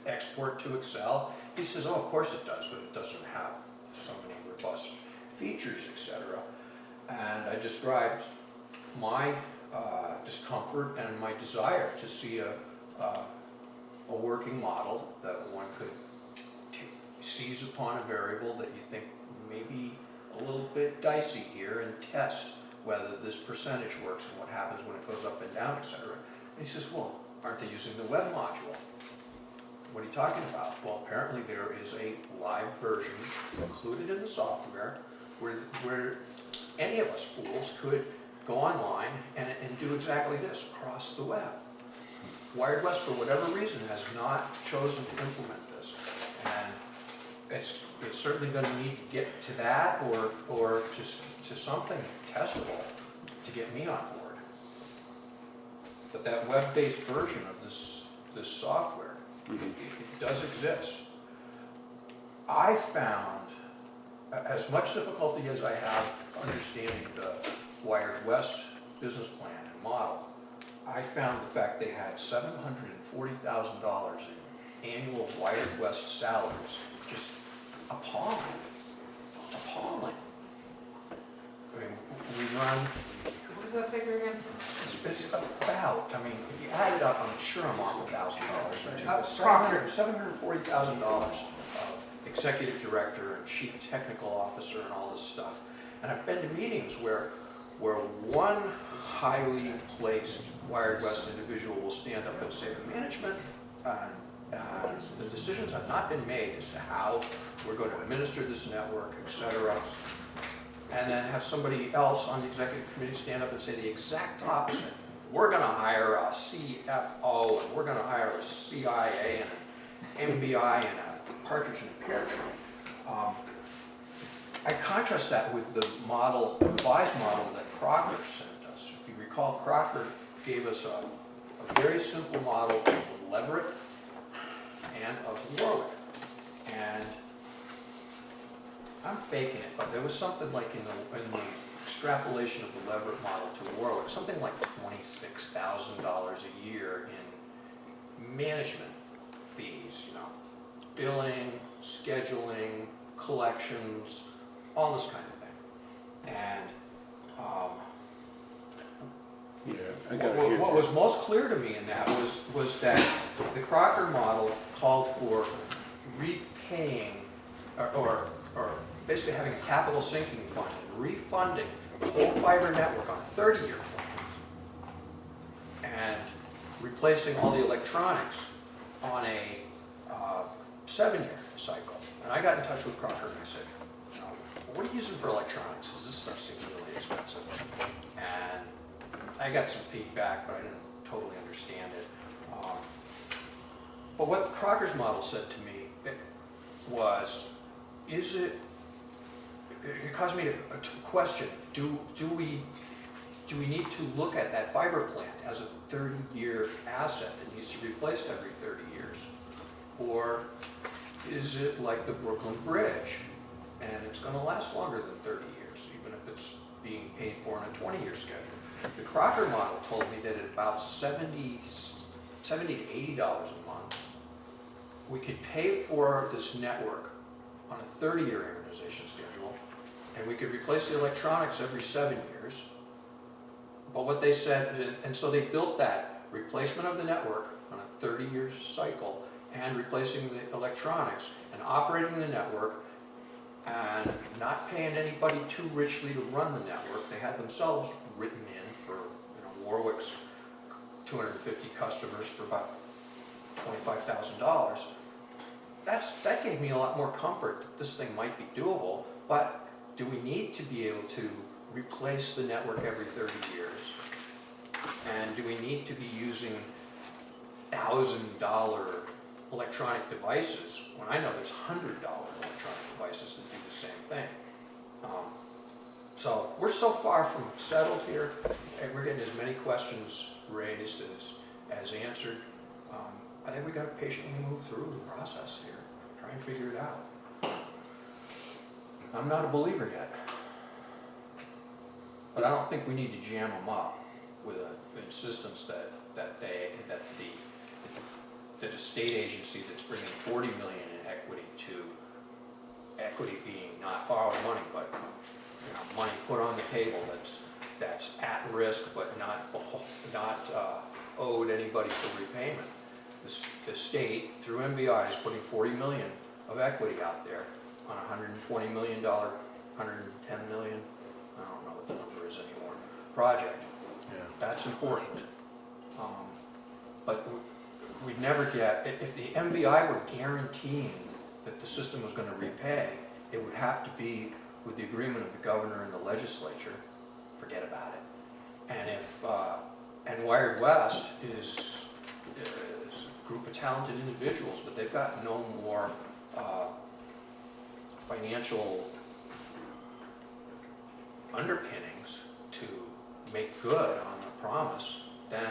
export to Excel? He says, oh, of course it does, but it doesn't have so many robust features, etc. And I described my discomfort and my desire to see a working model that one could seize upon a variable that you think may be a little bit dicey here and test whether this percentage works and what happens when it goes up and down, etc. And he says, well, aren't they using the web module? What are you talking about? Well, apparently there is a live version included in the software where any of us fools could go online and do exactly this across the web. Wired West, for whatever reason, has not chosen to implement this. And it's certainly going to need to get to that or to something testable to get me on board. But that web-based version of this software, it does exist. I found, as much difficulty as I have understanding the Wired West business plan and model, I found the fact they had $740,000 in annual Wired West salaries just appalling. Appalling. I mean, we run. What was that figure again? It's about, I mean, if you add it up, I'm sure I'm off $1,000. $740,000 of executive director and chief technical officer and all this stuff. And I've been to meetings where one highly placed Wired West individual will stand up and say the management the decisions have not been made as to how we're going to administer this network, etc. And then have somebody else on the executive committee stand up and say the exact opposite. We're going to hire a CFO, and we're going to hire a CIA and an MBI and a partridge in a pear tree. I contrast that with the model, the revised model that Crocker sent us. If you recall, Crocker gave us a very simple model of Leverett and of Warwick. And I'm faking it, but there was something like in the extrapolation of the Leverett model to Warwick, something like $26,000 a year in management fees, billing, scheduling, collections, all this kind of thing. And what was most clear to me in that was that the Crocker model called for repaying or basically having a capital sinking fund and refunding the whole fiber network on a 30-year plan and replacing all the electronics on a 7-year cycle. And I got in touch with Crocker and I said, what are you using for electronics? Because this stuff seems really expensive. And I got some feedback, but I didn't totally understand it. But what Crocker's model said to me was, it caused me to question, do we need to look at that fiber plant as a 30-year asset that needs to be replaced every 30 years? Or is it like the Brooklyn Bridge, and it's going to last longer than 30 years, even if it's being paid for on a 20-year schedule? The Crocker model told me that at about $70 to $80 a month, we could pay for this network on a 30-year amortization schedule, and we could replace the electronics every 7 years. But what they said, and so they built that replacement of the network on a 30-year cycle and replacing the electronics and operating the network and not paying anybody too richly to run the network. They had themselves written in for, Warwick's 250 customers for about $25,000. That gave me a lot more comfort that this thing might be doable, but do we need to be able to replace the network every 30 years? And do we need to be using $1,000 electronic devices when I know there's $100 electronic devices that do the same thing? So we're so far from settled here, and we're getting as many questions raised as answered. I think we got to patiently move through the process here, try and figure it out. I'm not a believer yet, but I don't think we need to jam them up with an insistence that a state agency that's bringing $40 million in equity to equity being not borrowed money, but money put on the table that's at risk but not owed anybody for repayment. The state, through MBI, is putting $40 million of equity out there on a $120 million, $110 million, I don't know what the number is anymore, project. Yeah. That's important. But we'd never get, if the MBI were guaranteeing that the system was going to repay, it would have to be with the agreement of the governor and the legislature. Forget about it. And and Wired West is a group of talented individuals, but they've got no more financial underpinnings to make good on the promise than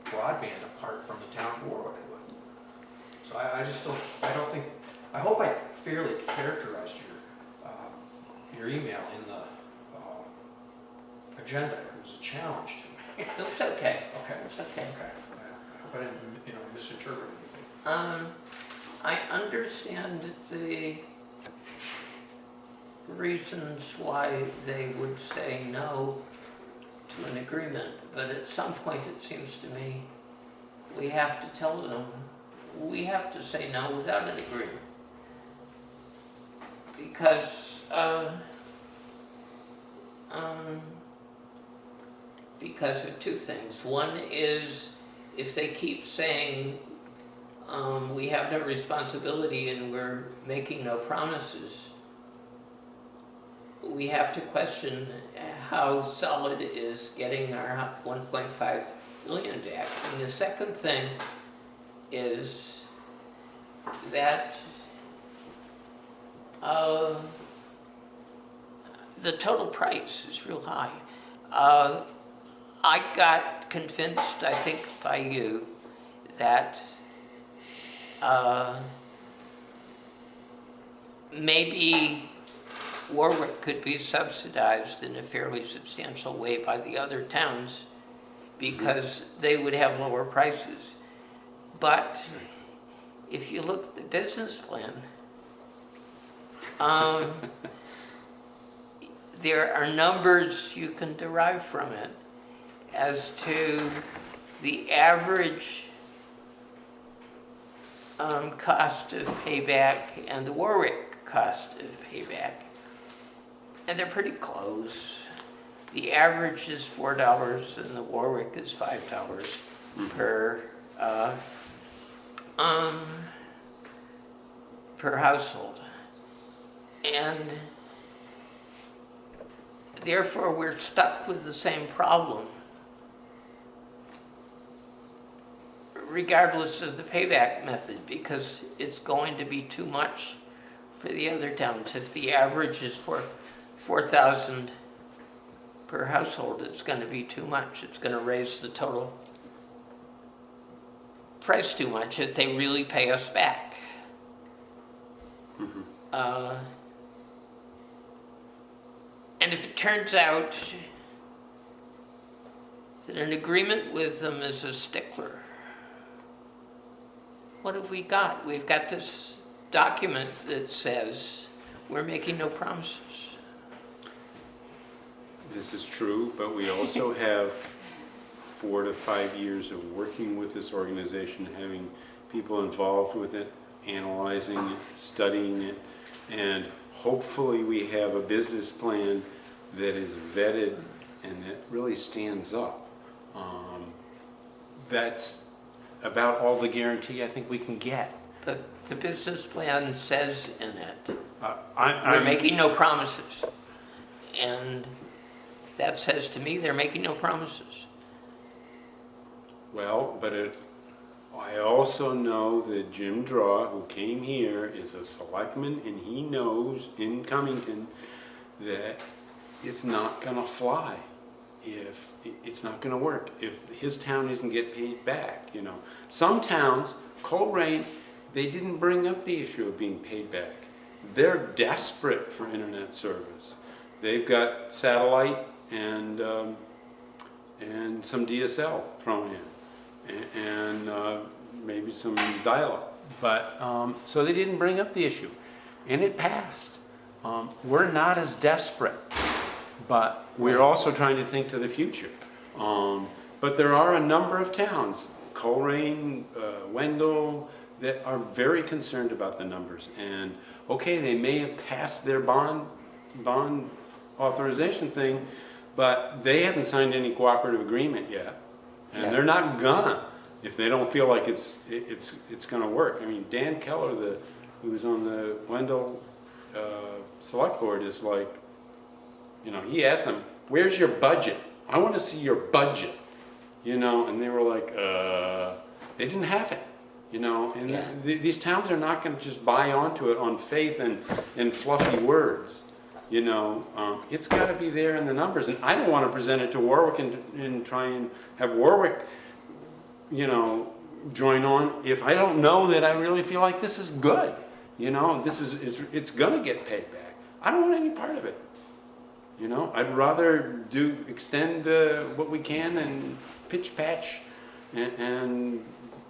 broadband apart from the town of Warwick would. So I hope I fairly characterized your email in the agenda. It was a challenge to me. It's okay. Okay. It's okay. Okay. I hope I didn't misinterpret anything. I understand the reasons why they would say no to an agreement, but at some point it seems to me we have to tell them, we have to say no without an agreement. Because of two things. One is if they keep saying we have no responsibility and we're making no promises, we have to question how solid is getting our 1.5 billion back. And the second thing is that the total price is real high. I got convinced, I think by you, that maybe Warwick could be subsidized in a fairly substantial way by the other towns because they would have lower prices. But if you look at the business plan, there are numbers you can derive from it as to the average cost of payback and the Warwick cost of payback. And they're pretty close. The average is $4 and the Warwick is $5 per household. And therefore we're stuck with the same problem regardless of the payback method, because it's going to be too much for the other towns. If the average is for $4,000 per household, it's going to be too much. It's going to raise the total price too much if they really pay us back. And if it turns out that an agreement with them is a stickler, what have we got? We've got this document that says we're making no promises. This is true, but we also have 4 to 5 years of working with this organization, having people involved with it, analyzing it, studying it, and hopefully we have a business plan that is vetted and that really stands up. That's about all the guarantee I think we can get. But the business plan says in it, we're I'm making no promises. And that says to me, they're making no promises. Well, but I also know that Jim Draw, who came here, is a selectman, and he knows in Cummington that it's not gonna fly. If it's not gonna work, if his town doesn't get paid back, you know. Some towns, Coleraine, they didn't bring up the issue of being paid back. They're desperate for internet service. They've got satellite and some DSL thrown in, and maybe some dial-up. But so they didn't bring up the issue, and it passed. We're not as desperate, but we're also trying to think to the future. But there are a number of towns, Coleraine, Wendell, that are very concerned about the numbers. And okay, they may have passed their bond authorization thing, but they haven't signed any cooperative agreement yet. And they're not gonna if they don't feel like it's gonna work. I mean, Dan Keller, who was on the Wendell Selectboard, is like, you know, he asked them, where's your budget? I want to see your budget, you know, and they were like, they didn't have it, you know, and these towns are not going to just buy onto it on faith and fluffy words, you know. It's got to be there in the numbers, and I don't want to present it to Warwick and try and have Warwick, you know, join on if I don't know that I really feel like this is good, you know, it's going to get paid back. I don't want any part of it. You know, I'd rather extend what we can and pitch patch and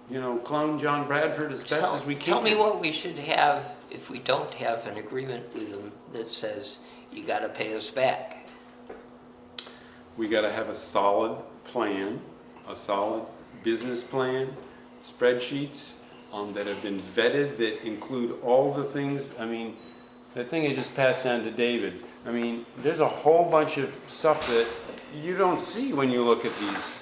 you know, clone John Bradford as best as we can. Tell me what we should have if we don't have an agreement with them that says you got to pay us back. We got to have a solid plan, a solid business plan, spreadsheets that have been vetted that include all the things. I mean, that thing I just passed down to David. I mean, there's a whole bunch of stuff that you don't see when you look at these.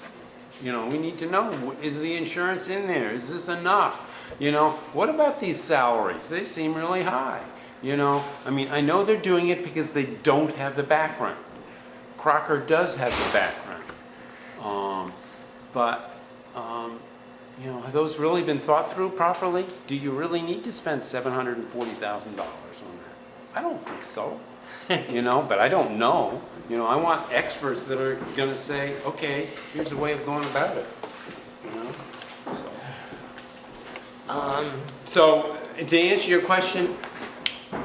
You know, we need to know, is the insurance in there? Is this enough? You know, what about these salaries? They seem really high. You know, I mean, I know they're doing it because they don't have the background. Crocker does have the background. You know, have those really been thought through properly? Do you really need to spend $740,000 on that? I don't think so. You know, but I don't know. You know, I want experts that are going to say, okay, here's a way of going about it. You know, so to answer your question,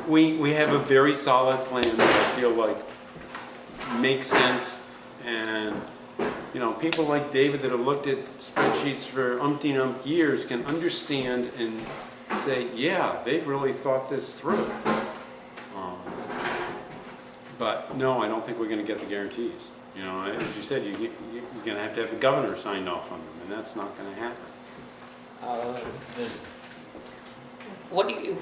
we have a very solid plan that I feel like makes sense, and you know, people like David that have looked at spreadsheets for umpteen years can understand and say, yeah, they've really thought this through. But no, I don't think we're going to get the guarantees. You know, as you said, you're going to have the governor signed off on them, and that's not going to happen. What do you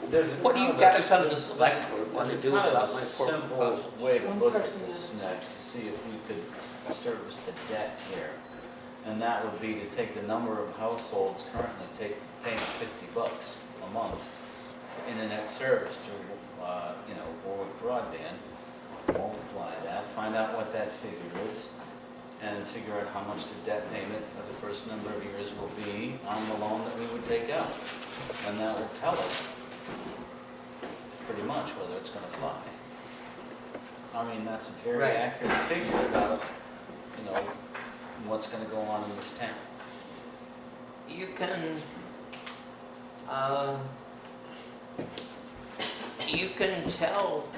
guys on the select board want to do about my four simple proposals? way to look at this, Nick, to see if we could service the debt here. And that would be to take the number of households currently paying $50 a month for internet service through, you know, Warwick broadband, multiply that, find out what that figure is, and figure out how much the debt payment for the first number of years will be on the loan that we would take out. And that will tell us pretty much whether it's going to fly. I mean, that's a very accurate figure about, you know, what's going to go on in this town. You can tell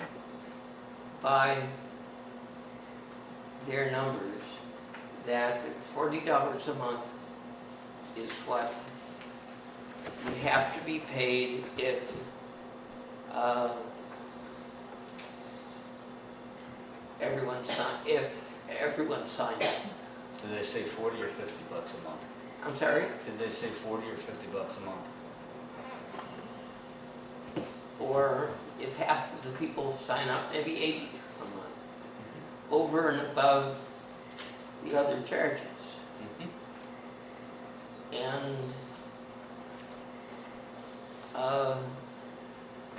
by their numbers that $40 a month is what would have to be paid if everyone signed up. Did they say 40 or $50 a month? I'm sorry? Did they say 40 or $50 a month? or if half of the people sign up, maybe 80 a month, over and above the other charges. And I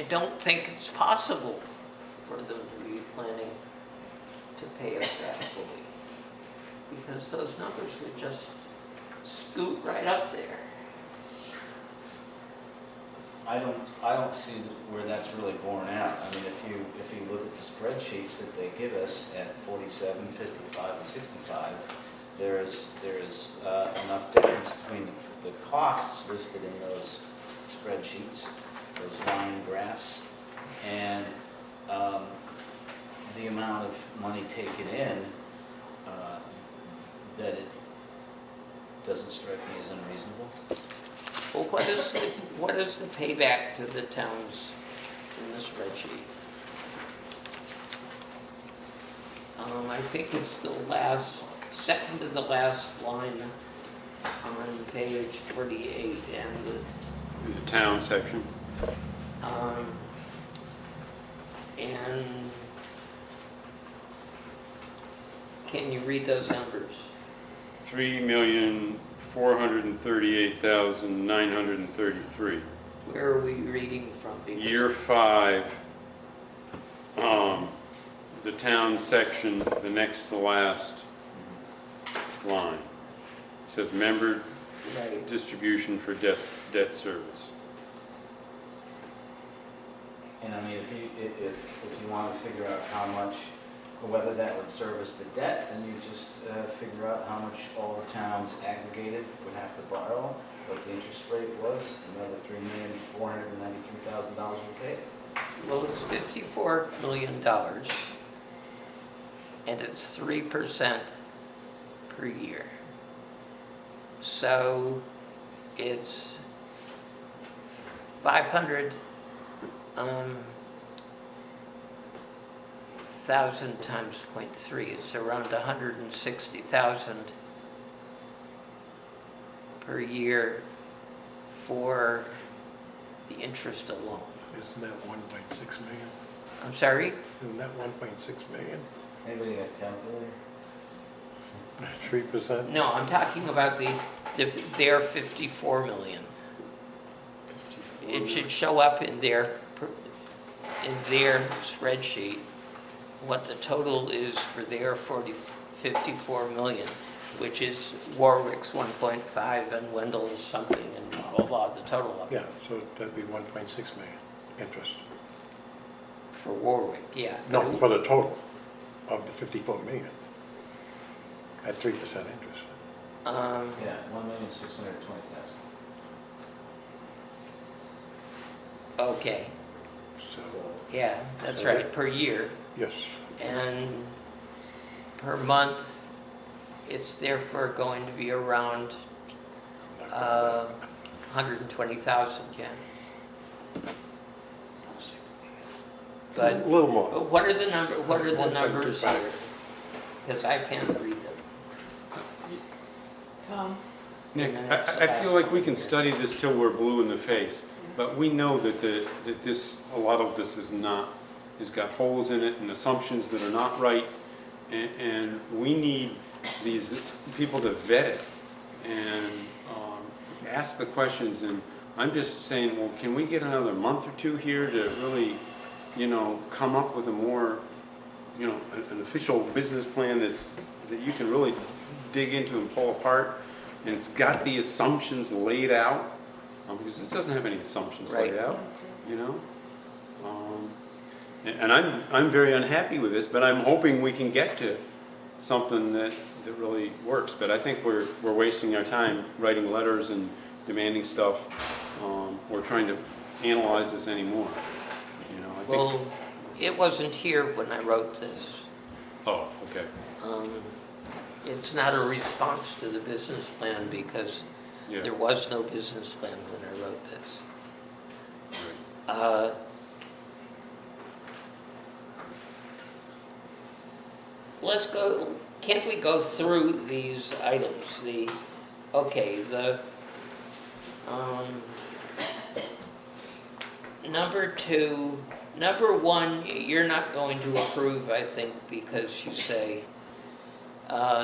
don't think it's possible for them to be planning to pay us that fully, because those numbers would just scoot right up there. I don't see where that's really borne out. I mean, if you look at the spreadsheets that they give us at 47, 55, and 65, there is enough difference between the costs listed in those spreadsheets, those line graphs, and the amount of money taken in, that it doesn't strike me as unreasonable. Well, what is the payback to the towns in the spreadsheet? I think it's the second to the last line on page 48, and The town section. and can you read those numbers? 3,438,933. Where are we reading from? Because Year 5, the town section, the next to last line. It says member right. distribution for debt service. And I mean, if you want to figure out how much, or whether that would service the debt, then you just figure out how much all the towns aggregated would have to borrow, what the interest rate was, another $3,493,000 we paid. Well, it's $54 million, and it's 3% per year. So it's 500,000 times 0.3. It's around 160,000 per year for the interest alone. Isn't that 1.6 million? I'm sorry? Isn't that 1.6 million? Anybody got a calculator? 3%? No, I'm talking about their 54 million. It should show up in their spreadsheet what the total is for their 54 million, which is Warwick's 1.5 and Wendell's something and blah, blah, blah, the total of it. Yeah, so that'd be 1.6 million interest. For Warwick, yeah. No, for the total of the 54 million at 3% interest. Um, Yeah, 1,620,000. okay, So, yeah, that's So right, per year. yes, And per month, it's therefore going to be around 120,000, yeah. a But little more. what are the numbers 1.25. here? Because I can't read them. Tom? Nick, And then it's I feel like we can last study this till we're blue in the face, but we know that a lot of this has got holes in it and assumptions that are not right, and we need these people to vet it and ask the questions. And I'm just saying, well, can we get another month or two here to really, come up with a more, an official business plan that you can really dig into and pull apart, and it's got the assumptions laid out, because this doesn't have any assumptions laid Right. out, and I'm very unhappy with this, but I'm hoping we can get to something that really works. But I think we're wasting our time writing letters and demanding stuff, or trying to analyze this anymore. I think. Well, it wasn't here when I wrote this. Oh, okay. It's not a response to the business plan because Yeah. there was no business plan when I wrote this. Right. Let's go, can't we go through these items? number two, number one, you're not going to approve, I think, because you say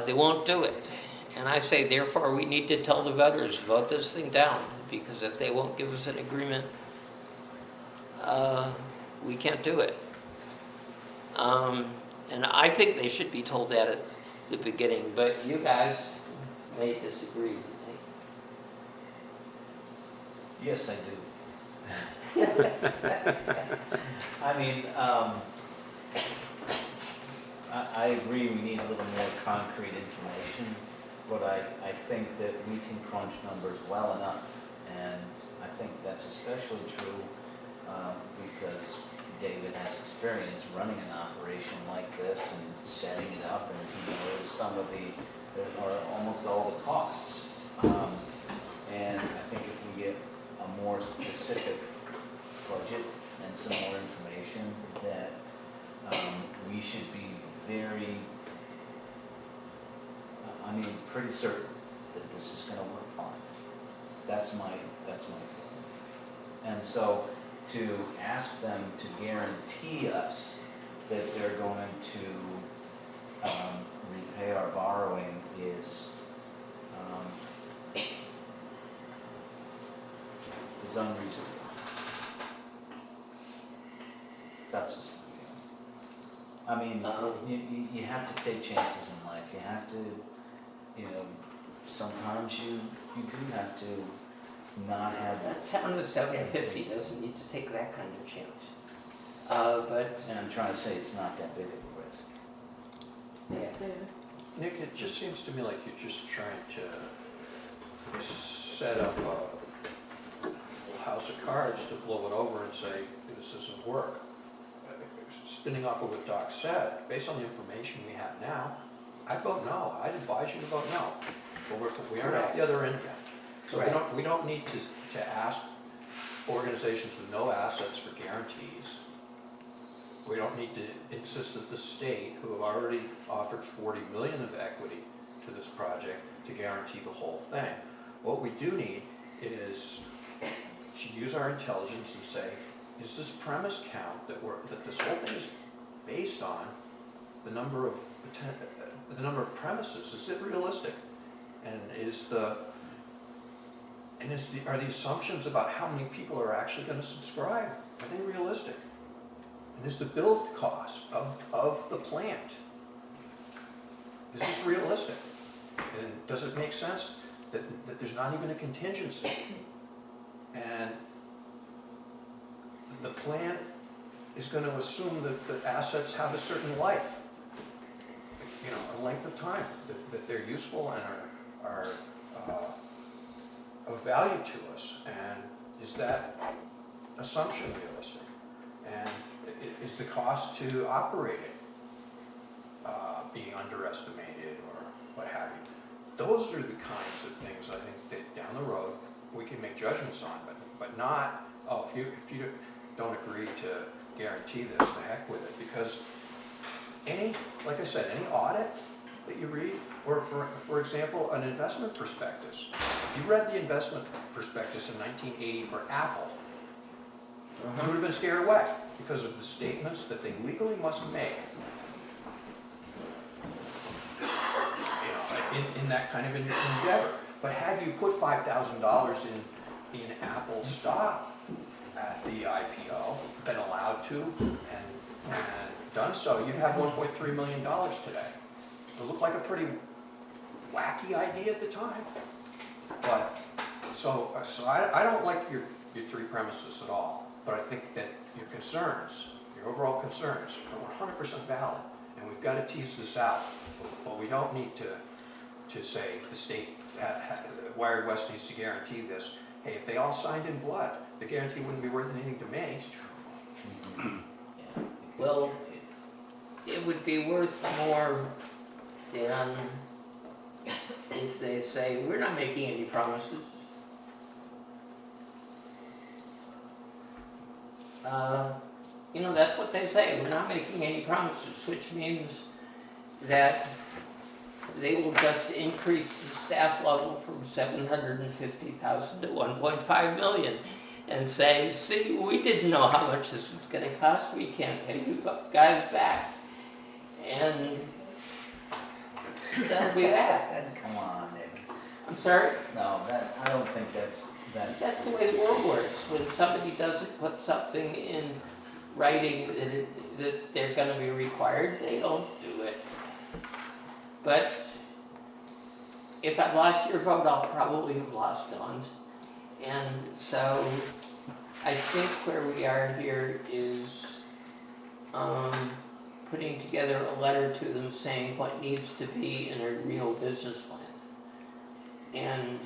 they won't do it. And I say, therefore, we need to tell the voters, vote this thing down, because if they won't give us an agreement, we can't do it. And I think they should be told that at the beginning, but you guys may disagree. Yes, I do. I mean, I agree we need a little more concrete information, but I think that we can crunch numbers well enough. And I think that's especially true because David has experience running an operation like this and setting it up, and he knows some of or almost all the costs. And I think if we get a more specific budget and some more information, that we should be very, pretty certain that this is gonna work fine. That's my feeling. And so to ask them to guarantee us that they're going to repay our borrowing is unreasonable. That's just my feeling. I mean, you have to take chances in life. You have to, sometimes you do have to not have. A town of 750 doesn't need to take that kind of chance. And I'm trying to say it's not that big of a risk. Yeah. Nick, it just seems to me like you're just trying to set up a house of cards to blow it over and say, this doesn't work. Spinning off of what Doc said, based on the information we have now, I'd vote no. I'd advise you to vote no. But we aren't at the other end yet. So we don't need to ask organizations with no assets for guarantees. We don't need to insist that the state, who have already offered $40 million of equity to this project, to guarantee the whole thing. What we do need is to use our intelligence and say, is this premise count that this whole thing is based on the number of premises? Is it realistic? And are the assumptions about how many people are actually going to subscribe, are they realistic? And is the build cost of the plant, is this realistic? And does it make sense that there's not even a contingency? And the plant is going to assume that the assets have a certain life, a length of time, that they're useful and are of value to us. And is that assumption realistic? And is the cost to operate it being underestimated or what have you? Those are the kinds of things I think that down the road we can make judgments on, but not, if you don't agree to guarantee this, the heck with it. Because like I said, any audit that you read, or for example, an investment prospectus. If you read the investment prospectus in 1980 for Apple, you would have been scared away because of the statements that they legally must make in that kind of endeavor. But had you put $5,000 in Apple stock at the IPO, been allowed to, and done so, you'd have $1.3 million today. It looked like a pretty wacky idea at the time. But so I don't like your three premises at all. But I think that your concerns, your overall concerns, are 100% valid, and we've got to tease this out. But we don't need to say the state, Wired West needs to guarantee this. Hey, if they all signed in blood, the guarantee wouldn't be worth anything to me. Well, it would be worth more than if they say, we're not making any promises. That's what they say, we're not making any promises, which means that they will just increase the staff level from 750,000 to 1.5 million. and say, see, we didn't know how much this was gonna cost, we can't pay you guys back. And that'll be that. Come on, Nick. I'm sorry? No, I don't think that's. That's the way the world works. When somebody doesn't put something in writing that they're gonna be required, they don't do it. But if I lost your vote, I'll probably have lost Dawn's. And so I think where we are here is putting together a letter to them saying what needs to be in a real business plan. And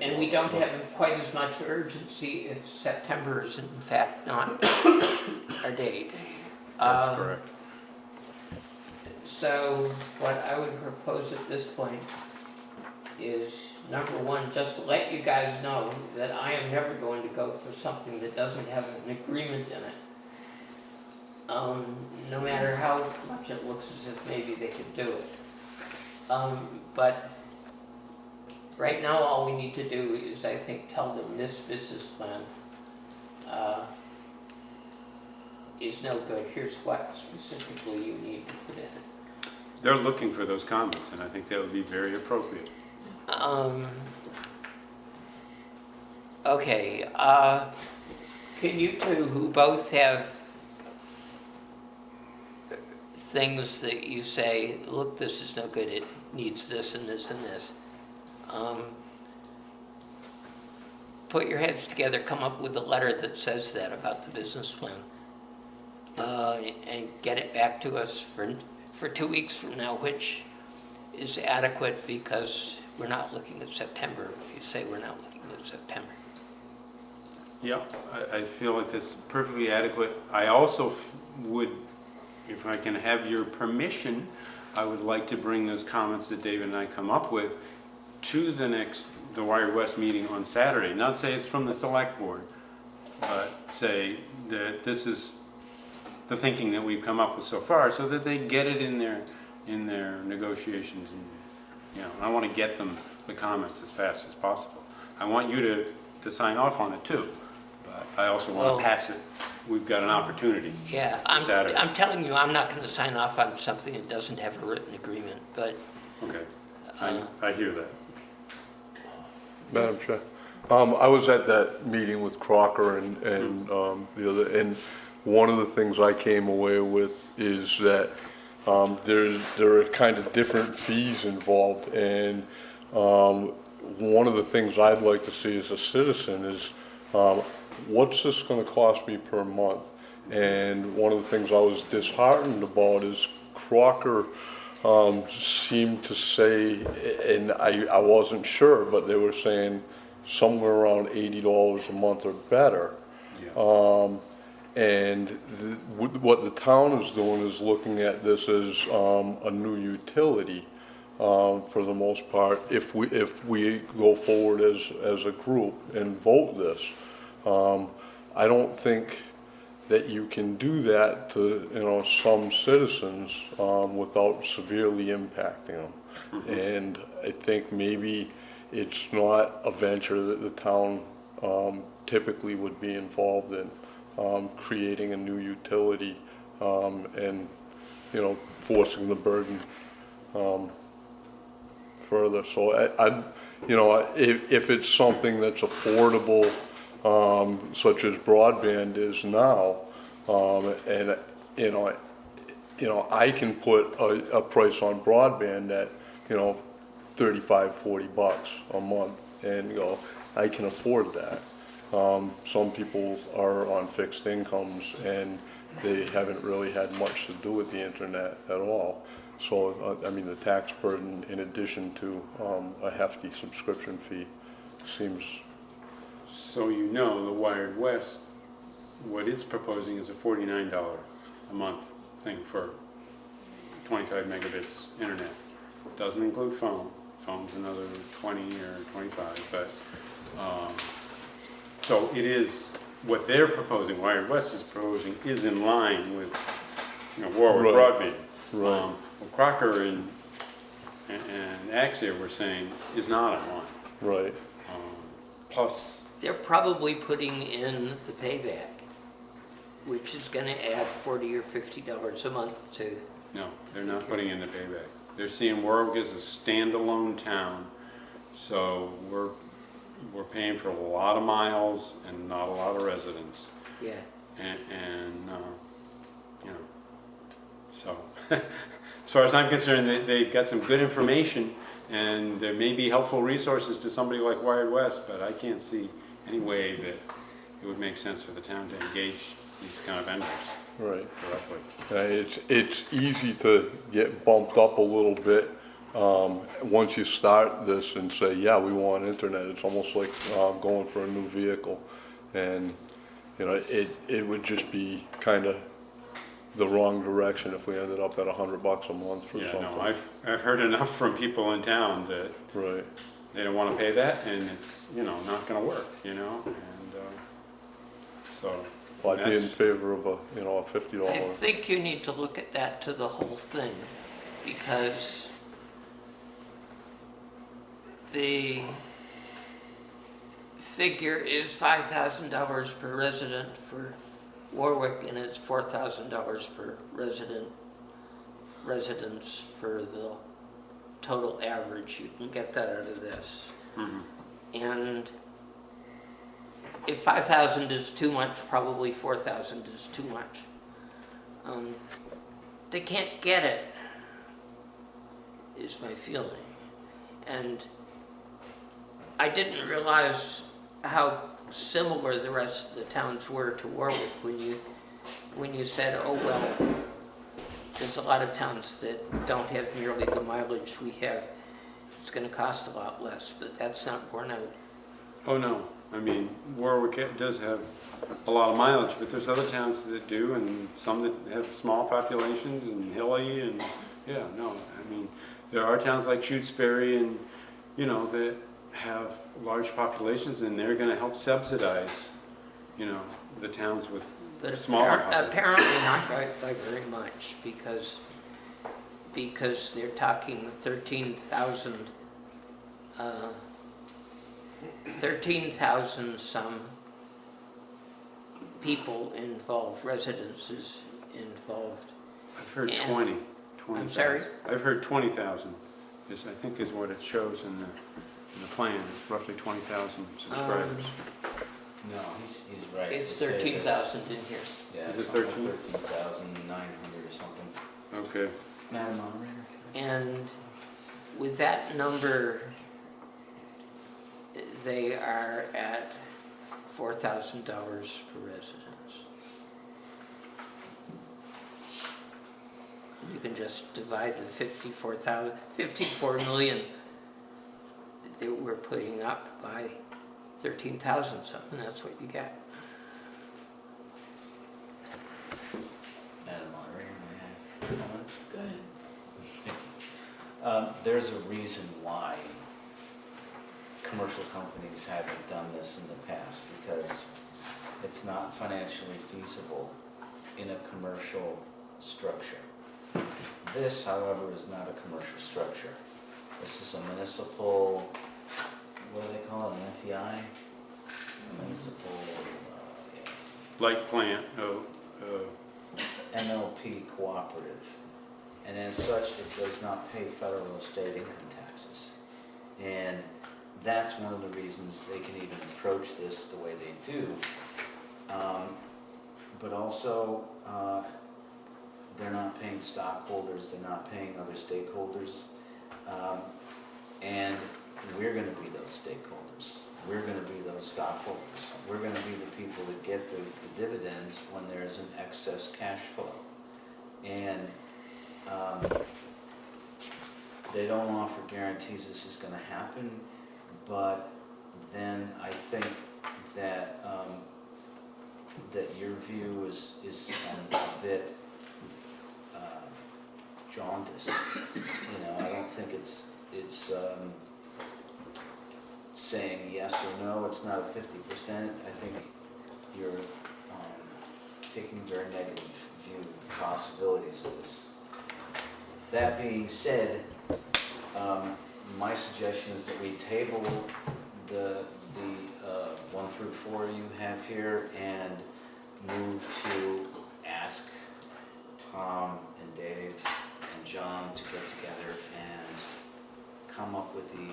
and we don't have quite as much urgency if September is in fact not our date. That's correct. So what I would propose at this point is, number one, just to let you guys know that I am never going to go for something that doesn't have an agreement in it. No matter how much it looks as if maybe they could do it. But right now, all we need to do is, I think, tell them this business plan is no good. Here's what specifically you need to put in it. They're looking for those comments, and I think that would be very appropriate. Okay, can you two, who both have things that you say, look, this is no good, it needs this and this and this, put your heads together, come up with a letter that says that about the business plan, and get it back to us for 2 weeks from now, which is adequate because we're not looking at September, if you say we're not looking at September. Yeah, I feel like that's perfectly adequate. I also would, if I can have your permission, I would like to bring those comments that David and I come up with to the Wired West meeting on Saturday. Not say it's from the select board, but say that this is the thinking that we've come up with so far, so that they get it in their negotiations. And I want to get them the comments as fast as possible. I want you to sign off on it too, but I also want to pass it. We've got an opportunity. Yeah, I'm telling you, I'm not going to sign off on something that doesn't have a written agreement, but... Okay, I hear that. Madam Chair, I was at that meeting with Crocker and the other, and one of the things I came away with is that there are kind of different fees involved, and one of the things I'd like to see as a citizen is what's this going to cost me per month? And one of the things I was disheartened about is Crocker seemed to say, and I wasn't sure, but they were saying somewhere around $80 a month or better. Yeah. And what the town is doing is looking at this as a new utility for the most part. If we go forward as a group and vote this, I don't think that you can do that to some citizens without severely impacting them. Mm-hmm. And I think maybe it's not a venture that the town typically would be involved in. Creating a new utility and forcing the burden further. So if it's something that's affordable, such as broadband is now, and I can put a price on broadband at $35-40 a month, and I can afford that. Some people are on fixed incomes and they haven't really had much to do with the internet at all. So, the tax burden in addition to a hefty subscription fee seems... So the Wired West, what it's proposing is a $49 a month thing for 25 megabits internet. Doesn't include phone. Phone's another 20 or 25, but... So it is, what they're proposing, Wired West is proposing, is in line with, Warwick Right. broadband. Right. Crocker and and actually we're saying is not a line. Right. Plus, They're probably putting in the payback, which is gonna add $40 or $50 a month to, no, they're not putting in the payback. They're seeing Warwick is a standalone town, so we're paying for a lot of miles and not a lot of residents. yeah. And you know, so as far as I'm concerned, they've got some good information, and there may be helpful resources to somebody like Wired West, but I can't see any way that it would make sense for the town to engage these kind of vendors Right. directly. It's easy to get bumped up a little bit, once you start this and say, yeah, we want internet. It's almost like, going for a new vehicle. And, you know, it would just be kind of the wrong direction if we ended up at $100 a month for Yeah, something. no, I've heard enough from people in town that Right. they don't want to pay that, and it's, you know, not going to work, you know, and so. Well, I'd be in that's- favor of a $50. I think you need to look at that to the whole thing, because the figure is $5,000 per resident for Warwick, and it's $4,000 per residence for the total average. You can get that out of this. Mhm. And if 5,000 is too much, probably 4,000 is too much. They can't get it, is my feeling. And I didn't realize how similar the rest of the towns were to Warwick when you said, oh, well, there's a lot of towns that don't have nearly the mileage we have. It's gonna cost a lot less, but that's not borne out. Oh, no, I mean, Warwick does have a lot of mileage, but there's other towns that do, and some that have small populations and hilly, and, yeah, no, I mean, there are towns like Shutesbury and, you know, that have large populations, and they're gonna help subsidize, you know, the towns with But smaller populations. apparently not by very much, because they're talking 13,000 some people involved, residences involved. I've heard and- 20. I'm sorry? I've heard 20,000, is, I think is what it shows in the plan, it's roughly 20,000 subscribers. No, he's right. It's They say 13,000 in here. there's- Yeah, Is it something 13? like 13,900 or something. Okay. Madam Moderator? And with that number, they are at $4,000 per residence. You can just divide the 54 million that we're putting up by 13,000 something, that's what you get. Madam Moderator, may I comment? Go ahead. There's a reason why commercial companies haven't done this in the past, because it's not financially feasible in a commercial structure. This, however, is not a commercial structure. This is a municipal, what do they call it, an FEI? A municipal, Light plant, MLP cooperative. And as such, it does not pay federal or state income taxes. And that's one of the reasons they can even approach this the way they do. But also, they're not paying stockholders, they're not paying other stakeholders. And we're gonna be those stakeholders. We're gonna be those stockholders. We're gonna be the people that get the dividends when there's an excess cash flow. And they don't offer guarantees this is gonna happen, but then I think that that your view is a bit jaundiced. You know, I don't think it's saying yes or no. It's not a 50%. I think you're taking a very negative view of the possibilities of this. That being said, My suggestion is that we table the 1 through 4 you have here and move to ask Tom and Dave and John to get together and come up with the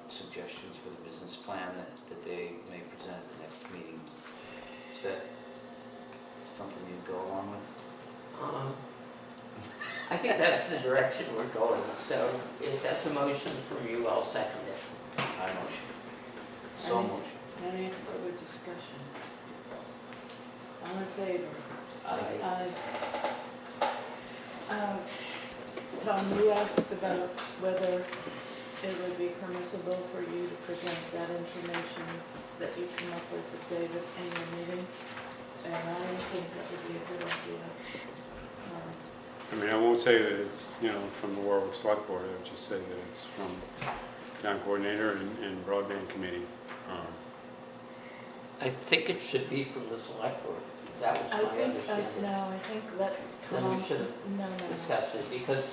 suggestions for the business plan that they may present at the next meeting. Is that something you'd go along with? I think that's the direction we're going, so if that's a motion from you, I'll second it. I motion. So Any- motion. Any further discussion? All in favor? Aye. Tom, you asked about whether it would be permissible for you to present that information that you come up with David in the meeting, and I think that would be a good idea. I mean, I won't say that it's, from the Warwick Selectboard, I would just say that it's from town coordinator and broadband committee. I think it should be from the select board. That was I my think, understanding. no, I think that Then Tom. we should have No. Discuss it, because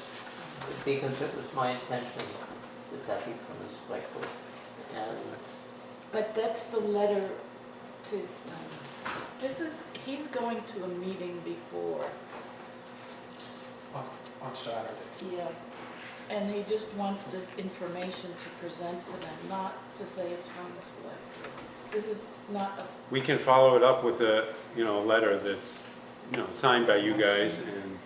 it was my intention that that be from the select board. And But that's the letter to, he's going to a meeting before, On Saturday. yeah. And he just wants this information to present to them, not to say it's from the select board. This is not a, We can follow it up with a, letter that's, signed by you guys and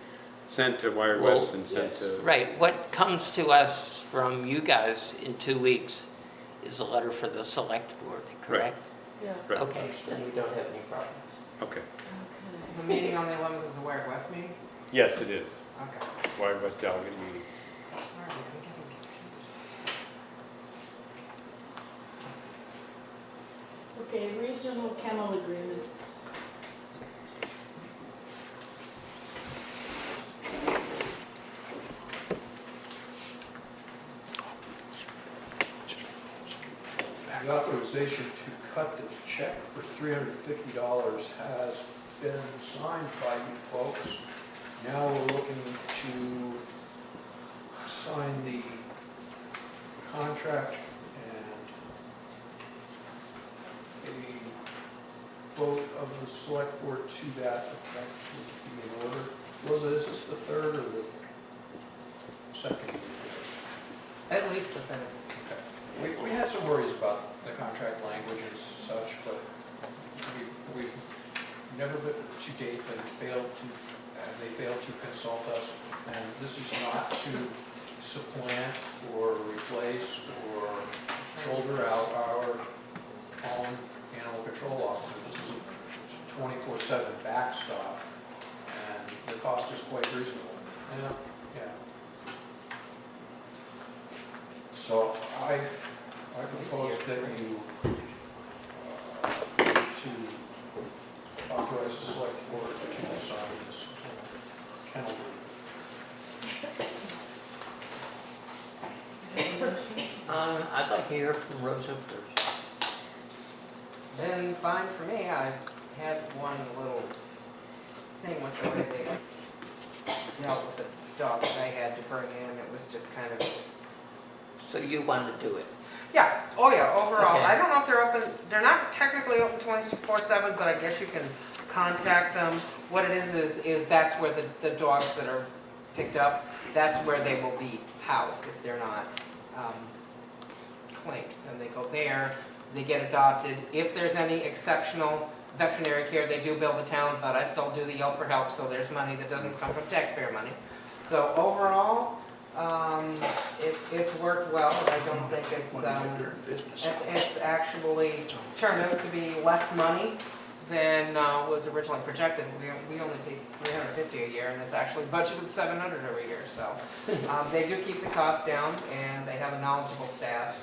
sent to Wire Well, West and sent to. right, what comes to us from you guys in 2 weeks is a letter for the select board, correct? yeah, Right. Okay, then we don't have any problems. Okay. okay. The meeting on the 11th is the Warwick West meeting? Yes, it is. Okay. Wire West delegate meeting. Sorry, I'm getting confused. Okay, regional kennel agreements. The authorization to cut the check for $350 has been signed by you folks. Now we're looking to sign the contract, and a vote of the select board to that effect would be in order. Rosa, is this the third or the second? At least the third. We had some worries about the contract language and such, but we've never been, to date, they failed to consult us. And this is not to supplant or replace or shoulder out our own animal control officer. This is a 24/7 backstop, and the cost is quite reasonable. Yeah. So I propose that you to authorize the select board to sign this kennel I'd like to hear from Rosa first. Then fine for me. I had one little thing with the way they dealt with the dog that I had to bring in. It was just kind of, So you want to do it? yeah, oh yeah, overall. Okay. I don't know if they're open, they're not technically open 24/7, but I guess you can contact them. What it is that's where the dogs that are picked up, that's where they will be housed if they're not claimed. Then they go there, they get adopted. If there's any exceptional veterinary care, they do bill the town, but I still do the Yelp for Help, so there's money that doesn't come from taxpayer money. So overall, it's worked well. I don't think it's actually turned out to be less money than was originally projected. We only paid $350 a year, and it's actually budgeted $700 every year. So they do keep the costs down, and they have a knowledgeable staff.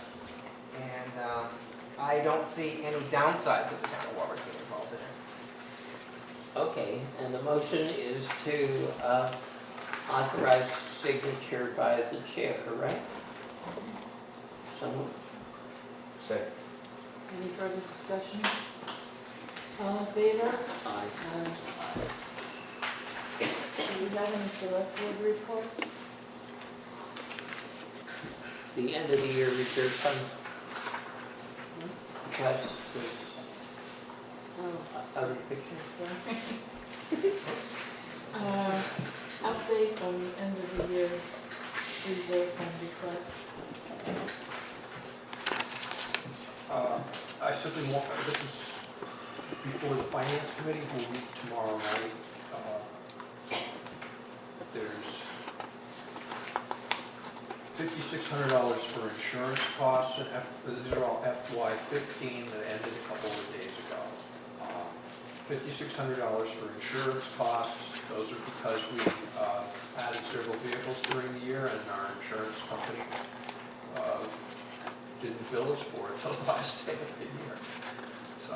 And I don't see any downside to the town of Warwick being involved in it. Okay, and the motion is to authorize signature by the chair, correct? So moved. Second. Any further discussion? All in favor? Aye. Do we have any select board reports? the end of the year reserve fund request was Oh, out of the picture. update on the end of the year reserve fund request. I simply want, this is before the finance committee, who will meet tomorrow night. There's $5,600 for insurance costs, and these are all FY15 that ended a couple of days ago. $5,600 for insurance costs. Those are because we added several vehicles during the year, and our insurance company didn't bill us for it till the last day of the year. So,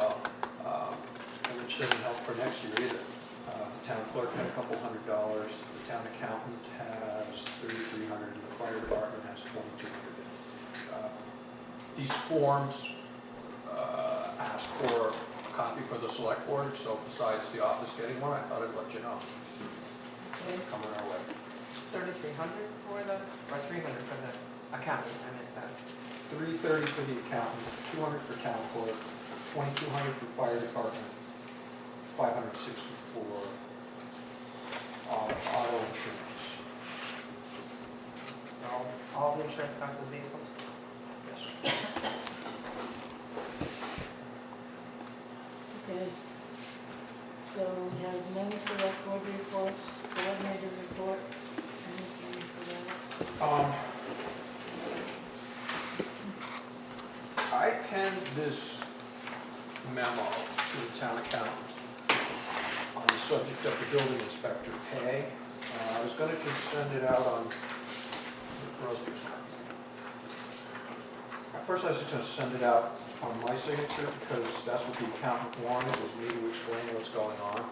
which doesn't help for next year either. The town clerk had a couple $100, the town accountant has $3,300, and the fire department has $2,200. These forms ask for a copy for the select board, so besides the office getting one, I thought I'd let you know. It's coming our way. It's 3,300 for the, or 300 for the accountant, I missed that. $330 for the accountant, $200 for town clerk, $2,200 for fire department, $560 for auto insurance. So all the insurance costs of the vehicles? Yes. Okay. So we have no select board reports, coordinator report, anything for that? I penned this memo to the town accountant on the subject of the building inspector pay. I was going to just send it out on, at first I was just going to send it out on my signature because that's what the accountant wanted, was me to explain what's going on.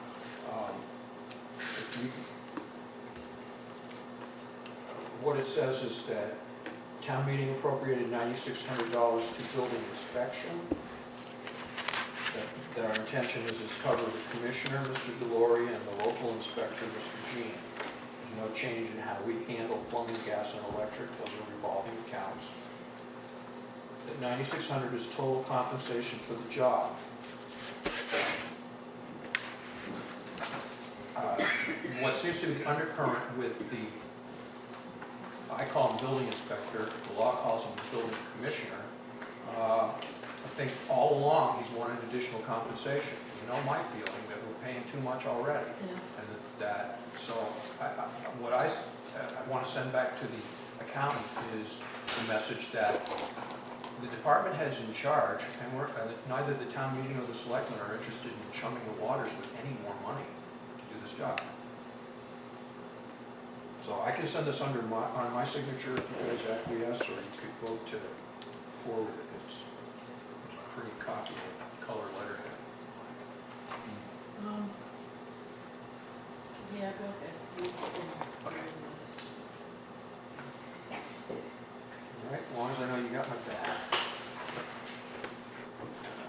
If you- What it says is that town meeting appropriated $9,600 to building inspection. That our intention is to cover the commissioner, Mr. Delory, and the local inspector, Mr. Jean. There's no change in how we handle plumbing, gas, and electric. Those are revolving accounts. That $9,600 is total compensation for the job. What seems to be undercurrent with the, I call him building inspector, the law calls him the building commissioner. I think all along he's wanted additional compensation. You know my feeling that we're paying too much already. Yeah. And so what I want to send back to the accountant is the message that the department head's in charge, and neither the town meeting nor the selectmen are interested in chumming the waters with any more money to do this job. So I can send this under on my signature if you guys acquiesce, or you could vote to forward it. It's a pretty copy of color letterhead. Yeah, go ahead. Okay. All right, as long as I know you got my back.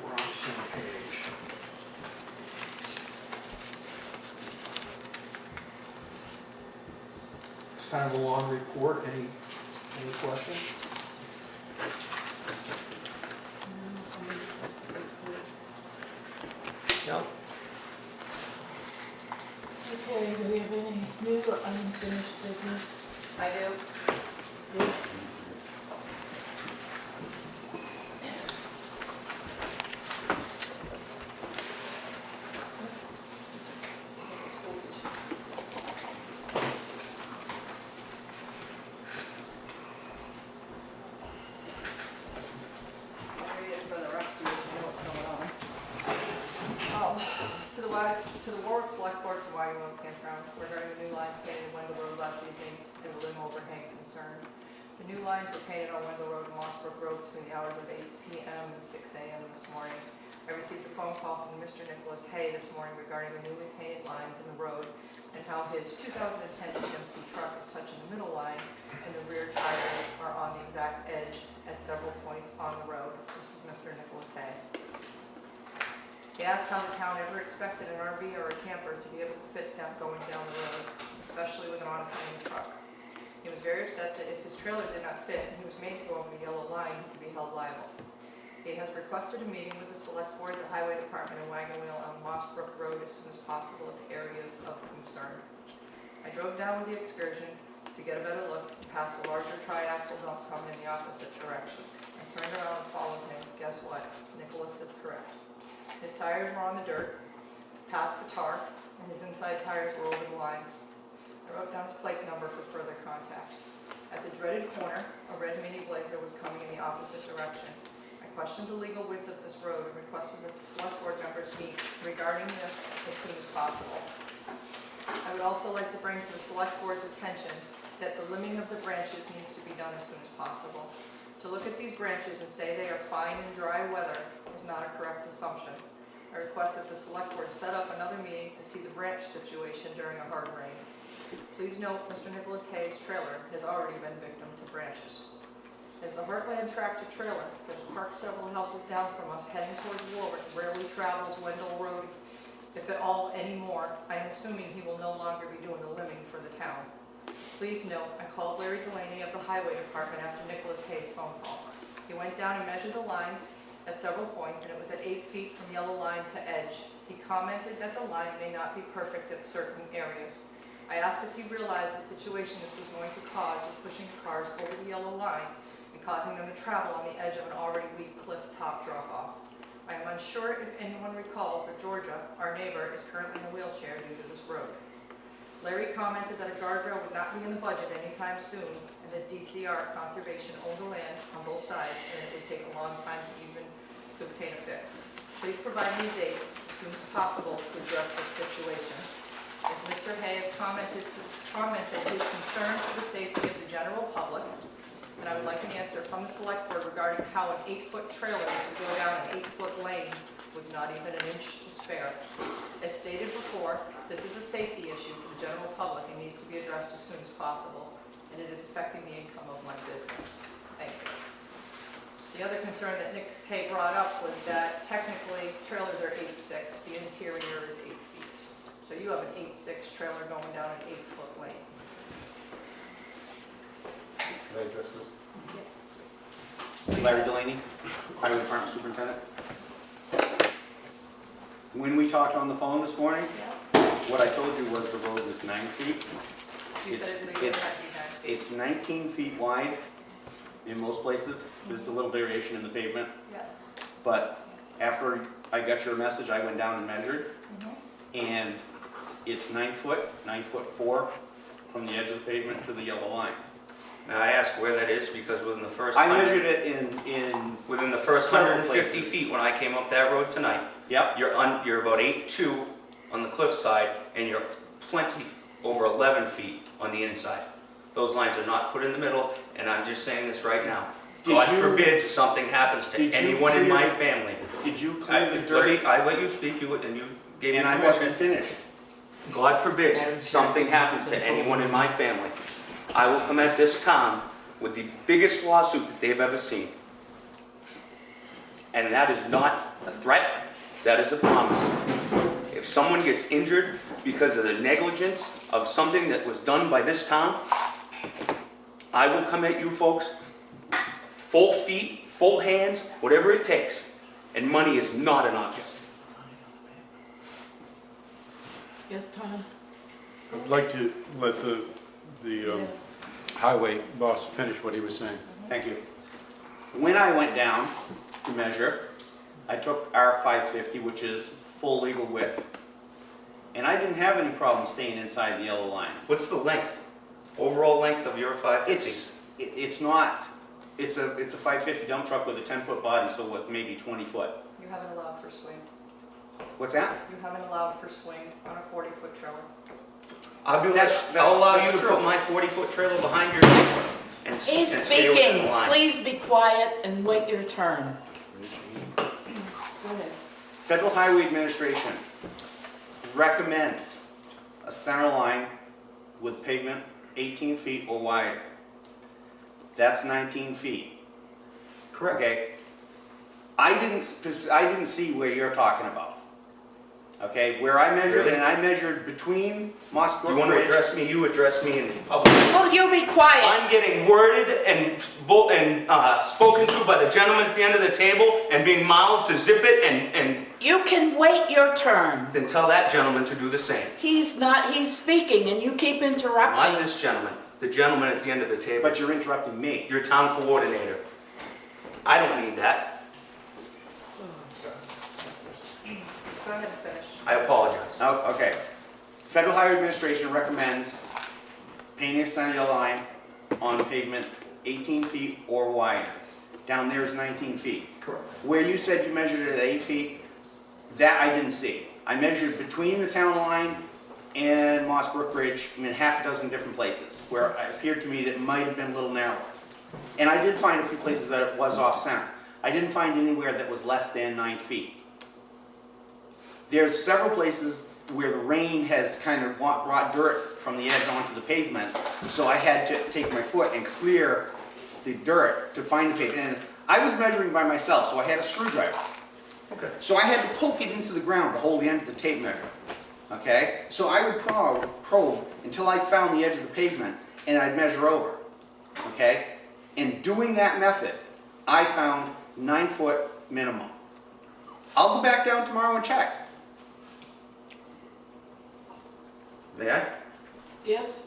We're on the same page. It's kind of a long report. Any questions? No? Okay, do we have any new or unfinished business? I do. Yes. I'll read it for the rest of you so you know what's going on. To the Warwick Selectboard to Warwick Campground regarding the new lines painted in Wendell Road last evening and the limb overhang concern. The new lines were painted on Wendell Road and Mossbrook Road between the hours of 8 p.m. and 6 a.m. this morning. I received a phone call from Mr. Nicholas Hay this morning regarding the newly painted lines in the road and how his 2010 GMC truck is touching the middle line and the rear tires are on the exact edge at several points on the road. This is Mr. Nicholas Hay. He asked how the town ever expected an RV or a camper to be able to fit going down the road, especially with an oncoming truck. He was very upset that if his trailer did not fit and he was made to go over the yellow line, he could be held liable. He has requested a meeting with the Select Board, the Highway Department, and Wagon Wheel on Moss Brook Road as soon as possible at the areas of concern. I drove down with the excursion to get a better look and passed a larger triaxle dump coming in the opposite direction. I turned around and followed him. Guess what? Nicholas is correct. His tires were on the dirt, past the tar, and his inside tires were over the lines. I wrote down his plate number for further contact. At the dreaded corner, a red Mini Blazer was coming in the opposite direction. I questioned the legal width of this road and requested that the Select Board members meet regarding this as soon as possible. I would also like to bring to the Select Board's attention that the limbing of the branches needs to be done as soon as possible. To look at these branches and say they are fine in dry weather is not a correct assumption. I request that the Select Board set up another meeting to see the branch situation during a hard rain. Please note, Mr. Nicholas Hayes' trailer has already been victim to branches. As the Heartland tractor trailer that is parked several houses down from us heading towards Warwick rarely travels Wendell Road, if at all anymore, I am assuming he will no longer be doing the limbing for the town. Please note, I called Larry Delaney of the Highway Department after Nicholas Hayes' phone call. He went down and measured the lines at several points, and it was at 8 feet from yellow line to edge. He commented that the line may not be perfect at certain areas. I asked if he realized the situation this was going to cause with pushing cars over the yellow line and causing them to travel on the edge of an already weak cliff top drop-off. I am unsure if anyone recalls that Georgia, our neighbor, is currently in a wheelchair due to this road. Larry commented that a guardrail would not be in the budget anytime soon, and that DCR Conservation owned the land on both sides, and it would take a long time to obtain a fix. Please provide me a date as soon as possible to address this situation. As Mr. Hayes commented his concern for the safety of the general public, and I would like an answer from the Select Board regarding how an 8-foot trailer would go down an 8-foot lane with not even an inch to spare. As stated before, this is a safety issue for the general public and needs to be addressed as soon as possible, and it is affecting the income of my business. Thank you. The other concern that Nick Hay brought up was that technically trailers are 8'6", the interior is 8 feet. So you have an 8'6" trailer going down an 8-foot lane. Can I address this? Larry Delaney, Highway Department Superintendent. When we talked on the phone this morning, what I told you was the road was 9 feet. You said it legally has to be 9 feet. It's 19 feet wide in most places. There's a little variation in the pavement. Yeah. But after I got your message, I went down and measured, Mm-hmm. and it's 9 foot, 4 from the edge of the pavement to the yellow line. May I ask where that is, because within the first I measured it in within the first several 150 places. feet when I came up that road tonight, Yep. you're about 8'2" on the cliff side, and you're plenty over 11 feet on the inside. Those lines are not put in the middle, and I'm just saying this right now. God forbid something happens to anyone in my family. Did you clear the dirt? I let you speak, and you gave me And I permission. wasn't finished. God forbid something happens to anyone in my family. I will come at this town with the biggest lawsuit that they've ever seen. And that is not a threat, that is a promise. If someone gets injured because of the negligence of something that was done by this town, I will come at you folks, full feet, full hands, whatever it takes. And money is not an object. Yes, Tom? I'd like to let the Yeah. highway boss finish what he was saying. Thank you. When I went down to measure, I took our 550, which is full legal width, and I didn't have any problem staying inside the yellow line. What's the length? Overall length of your 550? It's not, it's a 550 dump truck with a 10-foot body, so what, maybe 20 foot. You haven't allowed for swing. What's that? You haven't allowed for swing on a 40-foot trailer. I'll allow you to true. put my 40-foot trailer behind your neighbor and He's stay within speaking. the line. Please be quiet and wait your turn. Go ahead. Federal Highway Administration recommends a center line with pavement 18 feet or wider. That's 19 feet. Correct. Okay? I didn't see where you're talking about. Okay, where I measured, Really? and I measured between Moss Brook You want to Bridge. address me, you address me in public. Will you be quiet? I'm getting worded and spoken to by the gentleman at the end of the table and being mouthed to zip it and You can wait your turn. then tell that gentleman to do the same. He's speaking and you keep Not interrupting. this gentleman, the gentleman at the end of the table. But you're interrupting me. Your town coordinator. I don't need that. Go ahead and finish. I apologize. Oh, okay. Federal Highway Administration recommends painting a center yellow line on pavement 18 feet or wider. Down there is 19 feet. Correct. Where you said you measured it at 8 feet, that I didn't see. I measured between the town line and Moss Brook Bridge in half a dozen different places where it appeared to me that it might have been a little narrower. And I did find a few places that it was off center. I didn't find anywhere that was less than 9 feet. There's several places where the rain has kind of brought dirt from the edge onto the pavement, so I had to take my foot and clear the dirt to find the pavement. And I was measuring by myself, so I had a screwdriver. Okay. So I had to poke it into the ground to hold the end of the tape measure. Okay? So I would probe until I found the edge of the pavement, and I'd measure over. Okay? In doing that method, I found 9 foot minimum. I'll go back down tomorrow and check. May I? Yes?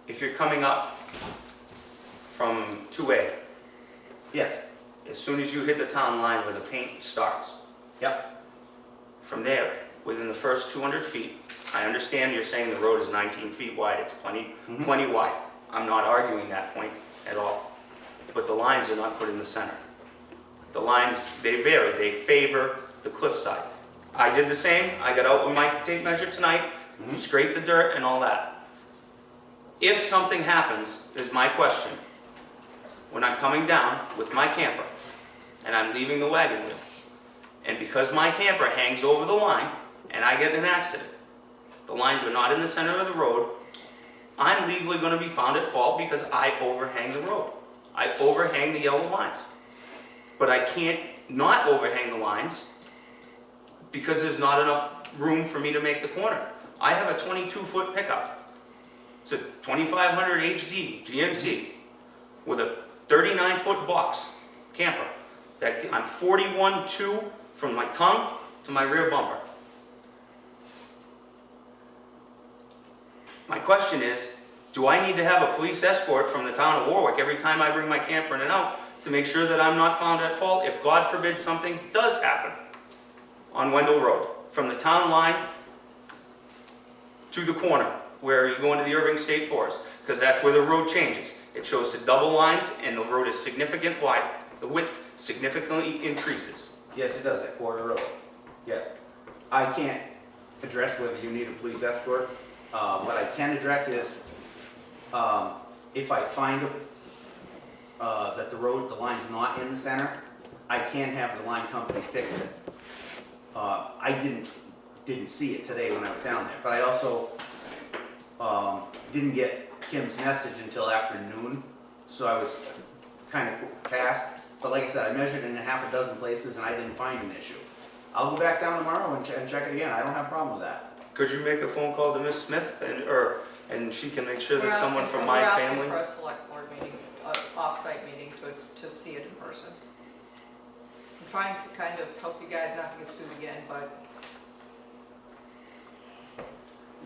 If you're coming up from 2A, Yes. as soon as you hit the town line where the paint starts, Yep. from there, within the first 200 feet, I understand you're saying the road is 19 feet wide, it's plenty wide. I'm not arguing that point at all. But the lines are not put in the center. The lines, they vary, they favor the cliffside. I did the same, I got out with my tape measure tonight, scraped the dirt and all that. If something happens, is my question, when I'm coming down with my camper and I'm leaving the wagon wheel, and because my camper hangs over the line and I get in an accident, the lines are not in the center of the road, I'm legally going to be found at fault because I overhang the road. I overhang the yellow lines. But I can't not overhang the lines because there's not enough room for me to make the corner. I have a 22-foot pickup. It's a 2500 HD GMC with a 39-foot box camper. I'm 41.2 from my tongue to my rear bumper. My question is, do I need to have a police escort from the town of Warwick every time I bring my camper in and out to make sure that I'm not found at fault if, God forbid, something does happen on Wendell Road, from the town line to the corner where you go into the Irving State Forest, because that's where the road changes. It shows the double lines and the road is significant wide. The width significantly increases. Yes, it does, at Quarter Road. Yes. I can't address whether you need a police escort. What I can address is, if I find that the line's not in the center, I can have the line company fix it. I didn't see it today when I was down there, but I also didn't get Kim's message until after noon, so I was kind of fast. But like I said, I measured in half a dozen places and I didn't find an issue. I'll go back down tomorrow and check it again. I don't have a problem with that. Could you make a phone call to Miss Smith and she can make sure We're that someone asking from for- my We're family? asking for a select board meeting, off-site meeting to see it in person. I'm trying to kind of help you guys not to get sued again, but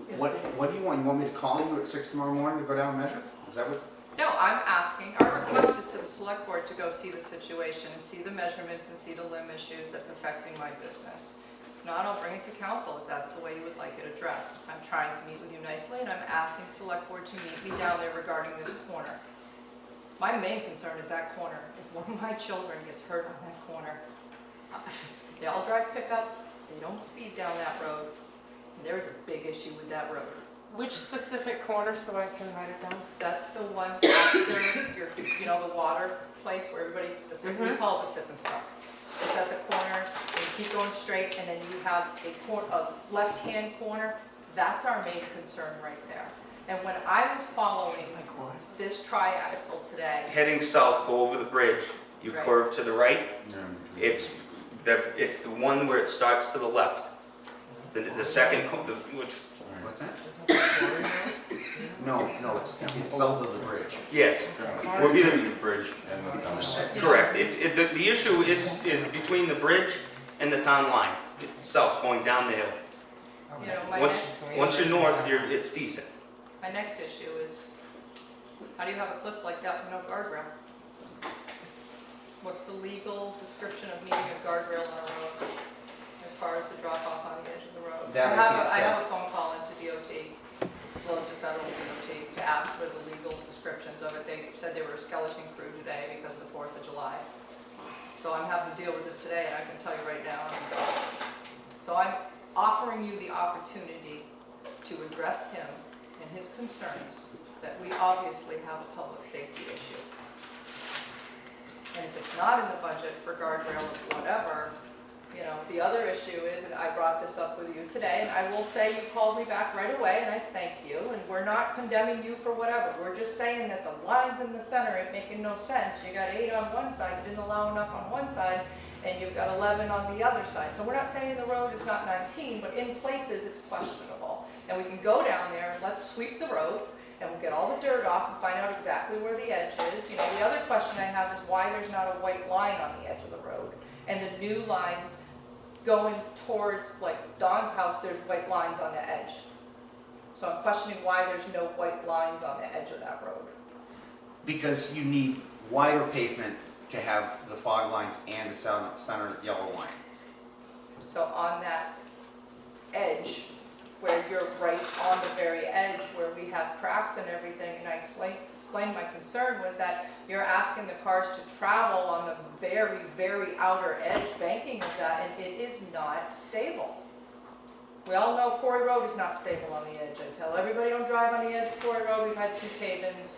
Yes, What David. do you want? You want me to call you at 6 tomorrow morning to go down and measure? Is that what? no, I'm asking, our request is to the select board to go see the situation and see the measurements and see the limb issues that's affecting my business. If not, I'll bring it to council if that's the way you would like it addressed. I'm trying to meet with you nicely and I'm asking select board to meet me down there regarding this corner. My main concern is that corner. If one of my children gets hurt on that corner, they all drive pickups, they don't speed down that road. And there's a big issue with that road. Which specific corner so I can write it down? That's the one after your, the water place where everybody, we call it the sip and stop. It's at the corner, and you keep going straight, and then you have a left-hand corner. That's our main concern right there. And when I was following this triaxle today, Heading south, go over the bridge, you Right. curve to the right. It's the one where it starts to the left. The second, which, what's that? No, it's south of the bridge. Yes. Will be the bridge and the tunnel. correct. The issue is between the bridge and the town line, south going down the hill. You know, my Once you're north, it's decent. my next issue is, how do you have a cliff like that with no guardrail? What's the legal description of needing a guardrail on a road as far as the drop off on the edge of the road? That I can't I say. have a phone call into DOT, well, it's the federal DOT, to ask for the legal descriptions of it. They said they were a skeleton crew today because of the 4th of July. So I'm having to deal with this today, and I can tell you right now, I'm exhausted. So I'm offering you the opportunity to address him and his concerns that we obviously have a public safety issue. And if it's not in the budget for guardrail or whatever, you know, the other issue is, and I brought this up with you today, and I will say you called me back right away, and I thank you, and we're not condemning you for whatever. We're just saying that the lines in the center ain't making no sense. You got 8 on one side, you didn't allow enough on one side, and you've got 11 on the other side. So we're not saying the road is not 19, but in places it's questionable. And we can go down there, and let's sweep the road, and we'll get all the dirt off and find out exactly where the edge is. You know, the other question I have is why there's not a white line on the edge of the road. And the new lines going towards, like Don's house, there's white lines on the edge. So I'm questioning why there's no white lines on the edge of that road. Because you need wider pavement to have the fog lines and the center yellow line. So on that edge, where you're right on the very edge, where we have cracks and everything, and I explained my concern was that you're asking the cars to travel on the very, very outer edge banking of that, and it is not stable. We all know Quarry Road is not stable on the edge. I tell everybody don't drive on the edge of Quarry Road. We've had 2 cave-ins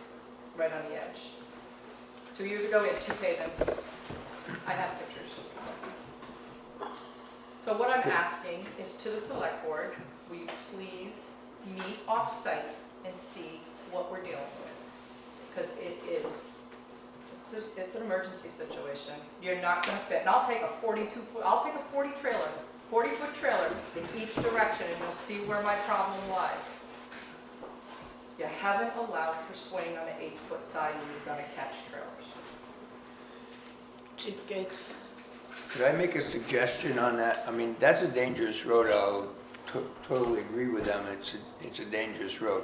right on the edge. 2 years ago, we had 2 cave-ins. I have pictures. So what I'm asking is to the select board, will you please meet off-site and see what we're dealing with? Because it's an emergency situation. You're not gonna fit, and I'll take a 40 trailer, 40-foot trailer in each direction, and you'll see where my problem lies. You haven't allowed for swing on the 8-foot side, and you're gonna catch trailers. Chief Gates. Could I make a suggestion on that? I mean, that's a dangerous road. I'll totally agree with them. It's a dangerous road.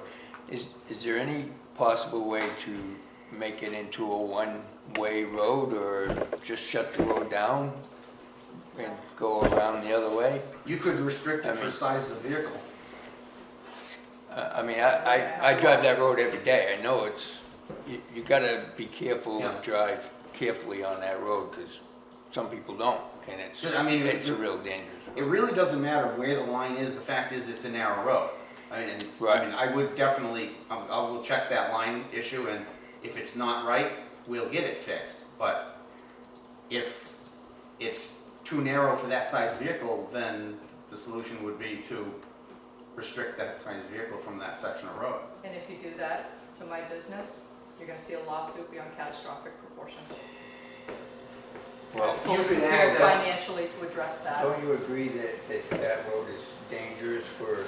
Is there any possible way to make it into a one-way road, or just shut the road down and go around the other way? You could restrict it for the size of the vehicle. I mean, I drive that road every day. I know you gotta be careful and drive carefully on that road, because some people don't, and it's a real dangerous road. It really doesn't matter where the line is. The fact is, it's a narrow road. I would definitely, I will check that line issue, and if it's not right, we'll get it fixed. But if it's too narrow for that size vehicle, then the solution would be to restrict that size vehicle from that section of road. And if you do that to my business, you're gonna see a lawsuit beyond catastrophic proportions. Well, Fully prepared financially to address that. Don't you agree that road is dangerous for,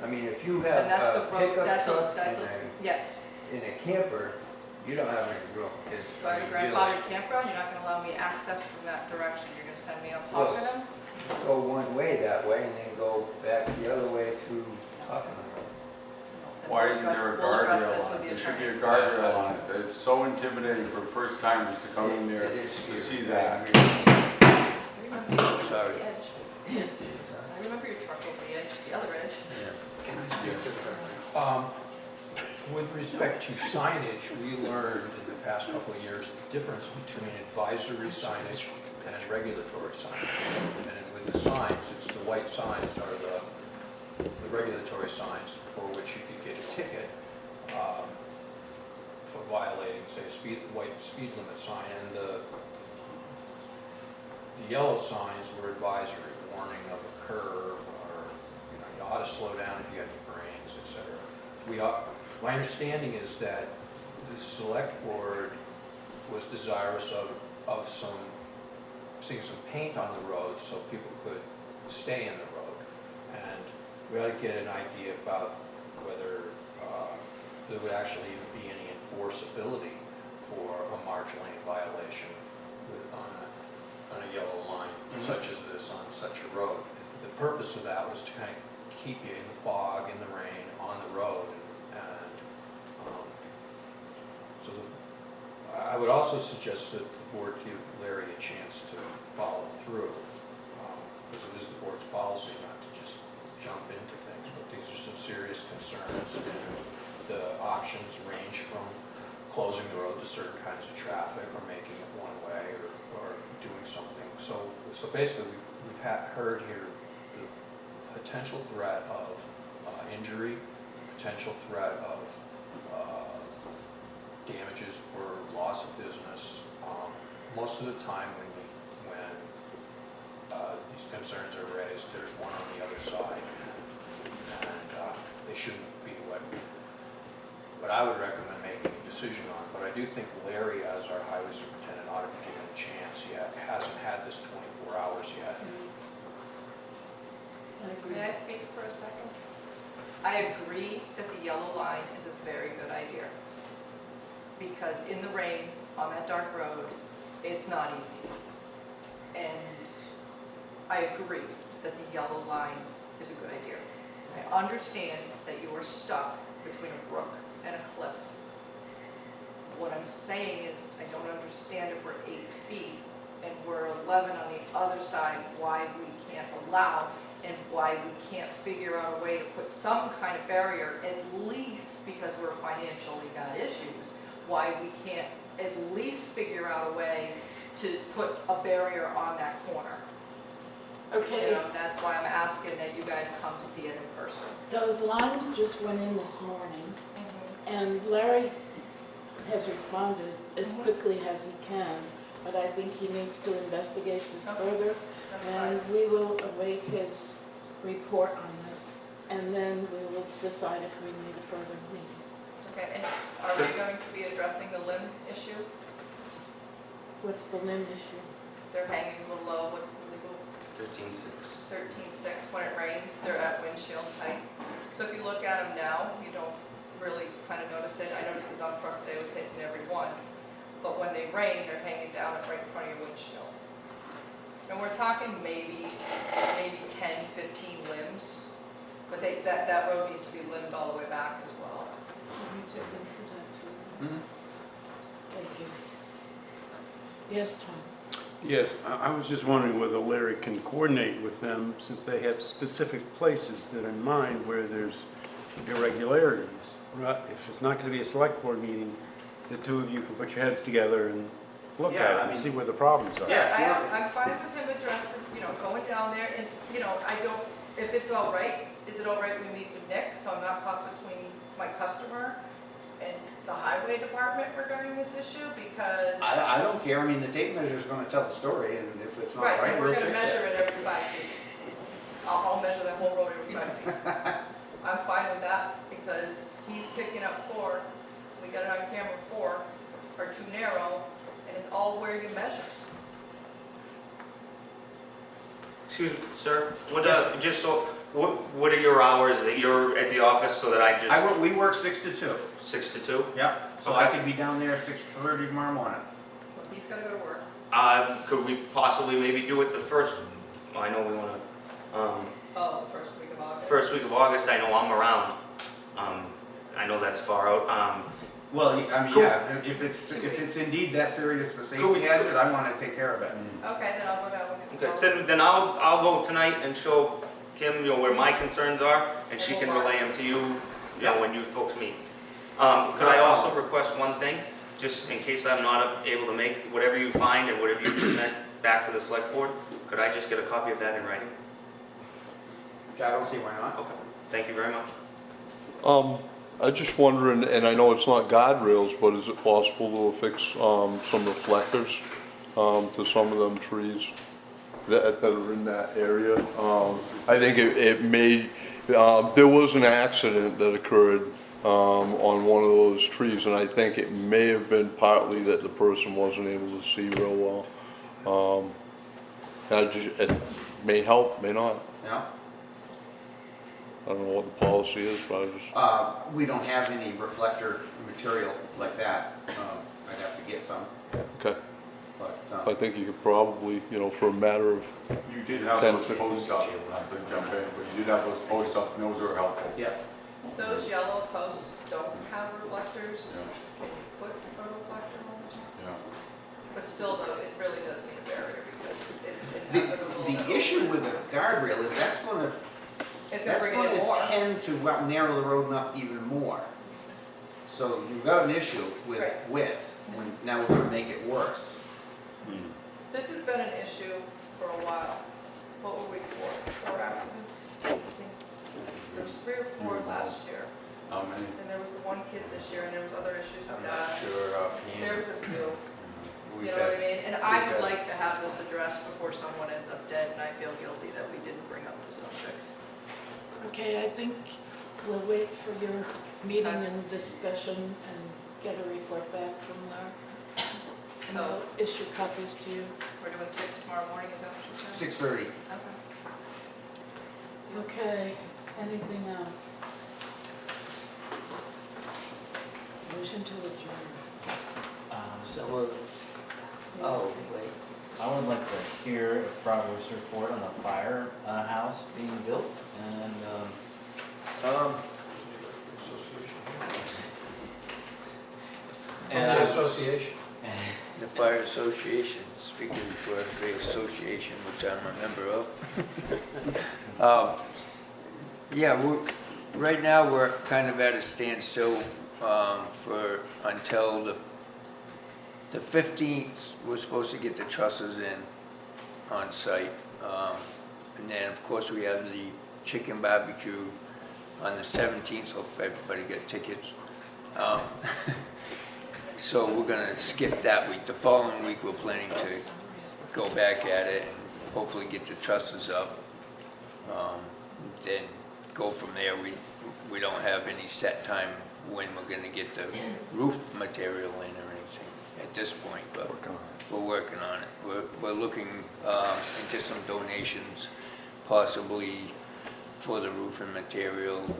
I mean, if you have And that's a a road, pickup truck yes. in a camper, you don't have any room. So I have a grandfathered campground, you're not gonna allow me access from that direction, you're gonna send me up Hockenham? Go one way that way and then go back the other way through Hockenham. Why isn't there a We'll address guardrail this on with it? the There should be a attorney. guardrail on it. It's so intimidating for first timers to come in there It is to scary. see that. I remember your truck Sorry. over the edge. I remember your truck over the edge, the other edge. With respect to signage, we learned in the past couple of years the difference between advisory signage and regulatory signage. And with the signs, it's the white signs are the regulatory signs for which you could get a ticket for violating, say, a white speed limit sign. And the yellow signs were advisory, warning of a curve, or you ought to slow down if you got any brains, etc. My understanding is that the select board was desirous of seeing some paint on the road so people could stay in the road. And we ought to get an idea about whether there would actually even be any enforceability for a march lane violation on a yellow line such as this on such a road. The purpose of that was to kind of keep you in the fog, in the rain, on the road. And so I would also suggest that the board give Larry a chance to follow through, because it is the board's policy not to just jump into things, but these are some serious concerns, and the options range from closing the road to certain kinds of traffic, or making it one way, or doing something. So basically, we've heard here the potential threat of injury, potential threat of damages for loss of business. Most of the time when these concerns are raised, there's one on the other side, and they shouldn't be what I would recommend making a decision on. But I do think Larry, as our highway superintendent, ought to be given a chance. He hasn't had this 24 hours yet. May I speak for a second? I agree that the yellow line is a very good idea. Because in the rain, on that dark road, it's not easy. And I agree that the yellow line is a good idea. I understand that you are stuck between a brook and a cliff. What I'm saying is, I don't understand if we're 8 feet and we're 11 on the other side, why we can't allow, and why we can't figure out a way to put some kind of barrier, at least because we're financially got issues, why we can't at least figure out a way to put a barrier on that corner. Okay. You know, that's why I'm asking that you guys come see it in person. Those lines just went in this morning, and Larry has responded as quickly as he can, but I think he needs to investigate this further, and we will await his report on this, and then we will decide if we need a further meeting. Okay, and are we going to be addressing the limb issue? What's the limb issue? They're hanging a little low, what's the legal? 13.6. 13.6, when it rains, they're at windshield height. So if you look at them now, you don't really kind of notice it. I noticed the dump truck today was hitting every one, but when they rain, they're hanging down right in front of your windshield. And we're talking maybe 10, 15 limbs, but that road needs to be limbed all the way back as well. Can you check into that too? Mhm. Thank you. Yes, Tom? Yes, I was just wondering whether Larry can coordinate with them, since they have specific places that are in mind where there's irregularities. If it's not going to be a select board meeting, the two of you can put your heads together and look Yeah, at it I and mean- see where the problems are. Yeah, absolutely. I'm fine with him addressing, going down there, and, I don't, if it's all right, is it all right we meet with Nick, so I'm not caught between my customer and the highway department regarding this issue, because. I don't care. I mean, the tape measure is going to tell the story, and if it's not Right, right, and we'll we're gonna fix measure it. it every 5 feet. I'll measure that whole road every 5 feet. I'm fine with that, because he's picking up 4, we got it on camera, 4 are too narrow, and it's all where you measure. Excuse me, sir, what are your hours that you're at the office so that I just, We work 6 to 2. 6 to 2? Yep. So I could be down there 6:30 tomorrow morning. Well, he's gotta go to work. Could we possibly maybe do it the first, I know we wanna, Oh, the first week of August. first week of August, I know I'm around. I know that's far out. Well, I mean, Cool. yeah, if it's indeed that serious, the safety hazard, I want to take care of it. Okay, then I'll go down with him. Okay, then I'll go tonight and show Kim, where my concerns are, and she can relay them to you, when you folks meet. Could I also request one thing, just in case I'm not able to make whatever you find and whatever you present back to the select board, could I just get a copy of that in writing? I don't see why not. Okay, thank you very much. I just wondering, and I know it's not guardrails, but is it possible to affix some reflectors to some of them trees that are in that area? I think it may, there was an accident that occurred on one of those trees, and I think it may have been partly that the person wasn't able to see real well. It may help, may not. Yeah. don't know what the policy is, but I just, We don't have any reflector material like that. I'd have to get some, okay. but, I think you could probably, you know, for a matter of, You did have 10, those 15 posts up, not to jump in, but you did have those posts up, and those are helpful. yeah. Those yellow posts don't have reflectors. Yeah, Can you put a reflector on them? yeah. But still though, it really does need a barrier because it's The, inevitable. that the issue with the guardrail is that's gonna It's gonna bring it in more. tend to narrow the road up even more. So you've got an issue with Right. width, when now we're gonna make it worse. This has been an issue for a while. What were we for? 4 accidents? I think. There was 3 or 4 last year, How many? and there was the one kid this year, and there was other issues I'm with not that. sure There's offhand. a few, We you know what I got- mean? And I we would got- like to have this addressed before someone ends up dead, and I feel guilty that we didn't bring up the subject. Okay, I think we'll wait for your meeting and discussion and get a report back from there. And So- we'll issue copies to you. We're doing 6 tomorrow morning, is that what you said? 6:30. Okay. Okay, anything else? Motion to adjourn. So, oh, wait. I would like to hear a progress report on the fire house being built and, Association. and The association. The Fire Association, speaking for the association, which I'm a member of. Yeah, right now, we're kind of at a standstill until the 15th. We're supposed to get the trusses in on site. And then, of course, we have the chicken barbecue on the 17th, hope everybody got tickets. So we're gonna skip that week. The following week, we're planning to go back at it and hopefully get the trusses up. Then go from there. We don't have any set time when we're gonna get the roof material in or anything at this point, but we're working on it. We're looking into some donations, possibly for the roofing material.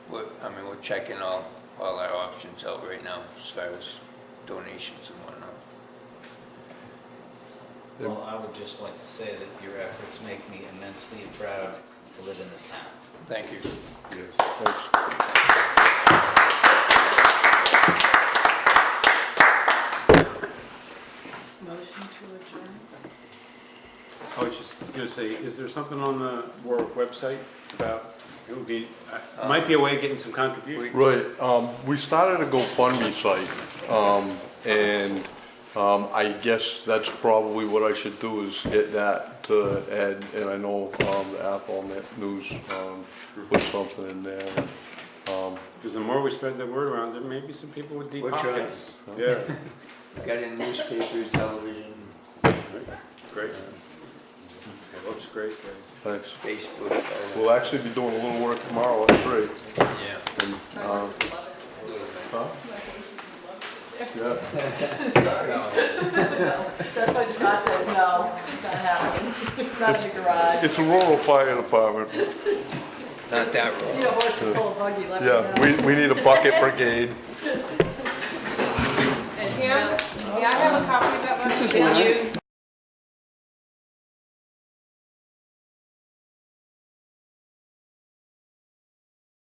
We're checking all our options out right now as far as donations and whatnot. well, I would just like to say that your efforts make me immensely proud to live in this town. Thank you. yes, thanks. Motion to adjourn. I was just gonna say, is there something on the Warwick website about, it would be, might be a way of getting some contributions. Right, we started a GoFundMe site, and I guess that's probably what I should do is get that to Ed, and I know the Athol News put something in there. Because the more we spread the word around, there may be some people with deep We're trying. pockets. Yeah, Got in newspapers, television, great. It looks great. Thanks. Facebook, all that. We'll actually be doing a little work tomorrow at 3. Yeah. And, My horse would love it. huh? My horse would love it. Yeah. That's what Scott says, no, it's not happening. Not in the garage. It's a rural fire department. Not that road. Need a horse to pull a buggy, let me Yeah, know. we need a bucket brigade. And here, may I have a copy of that? This is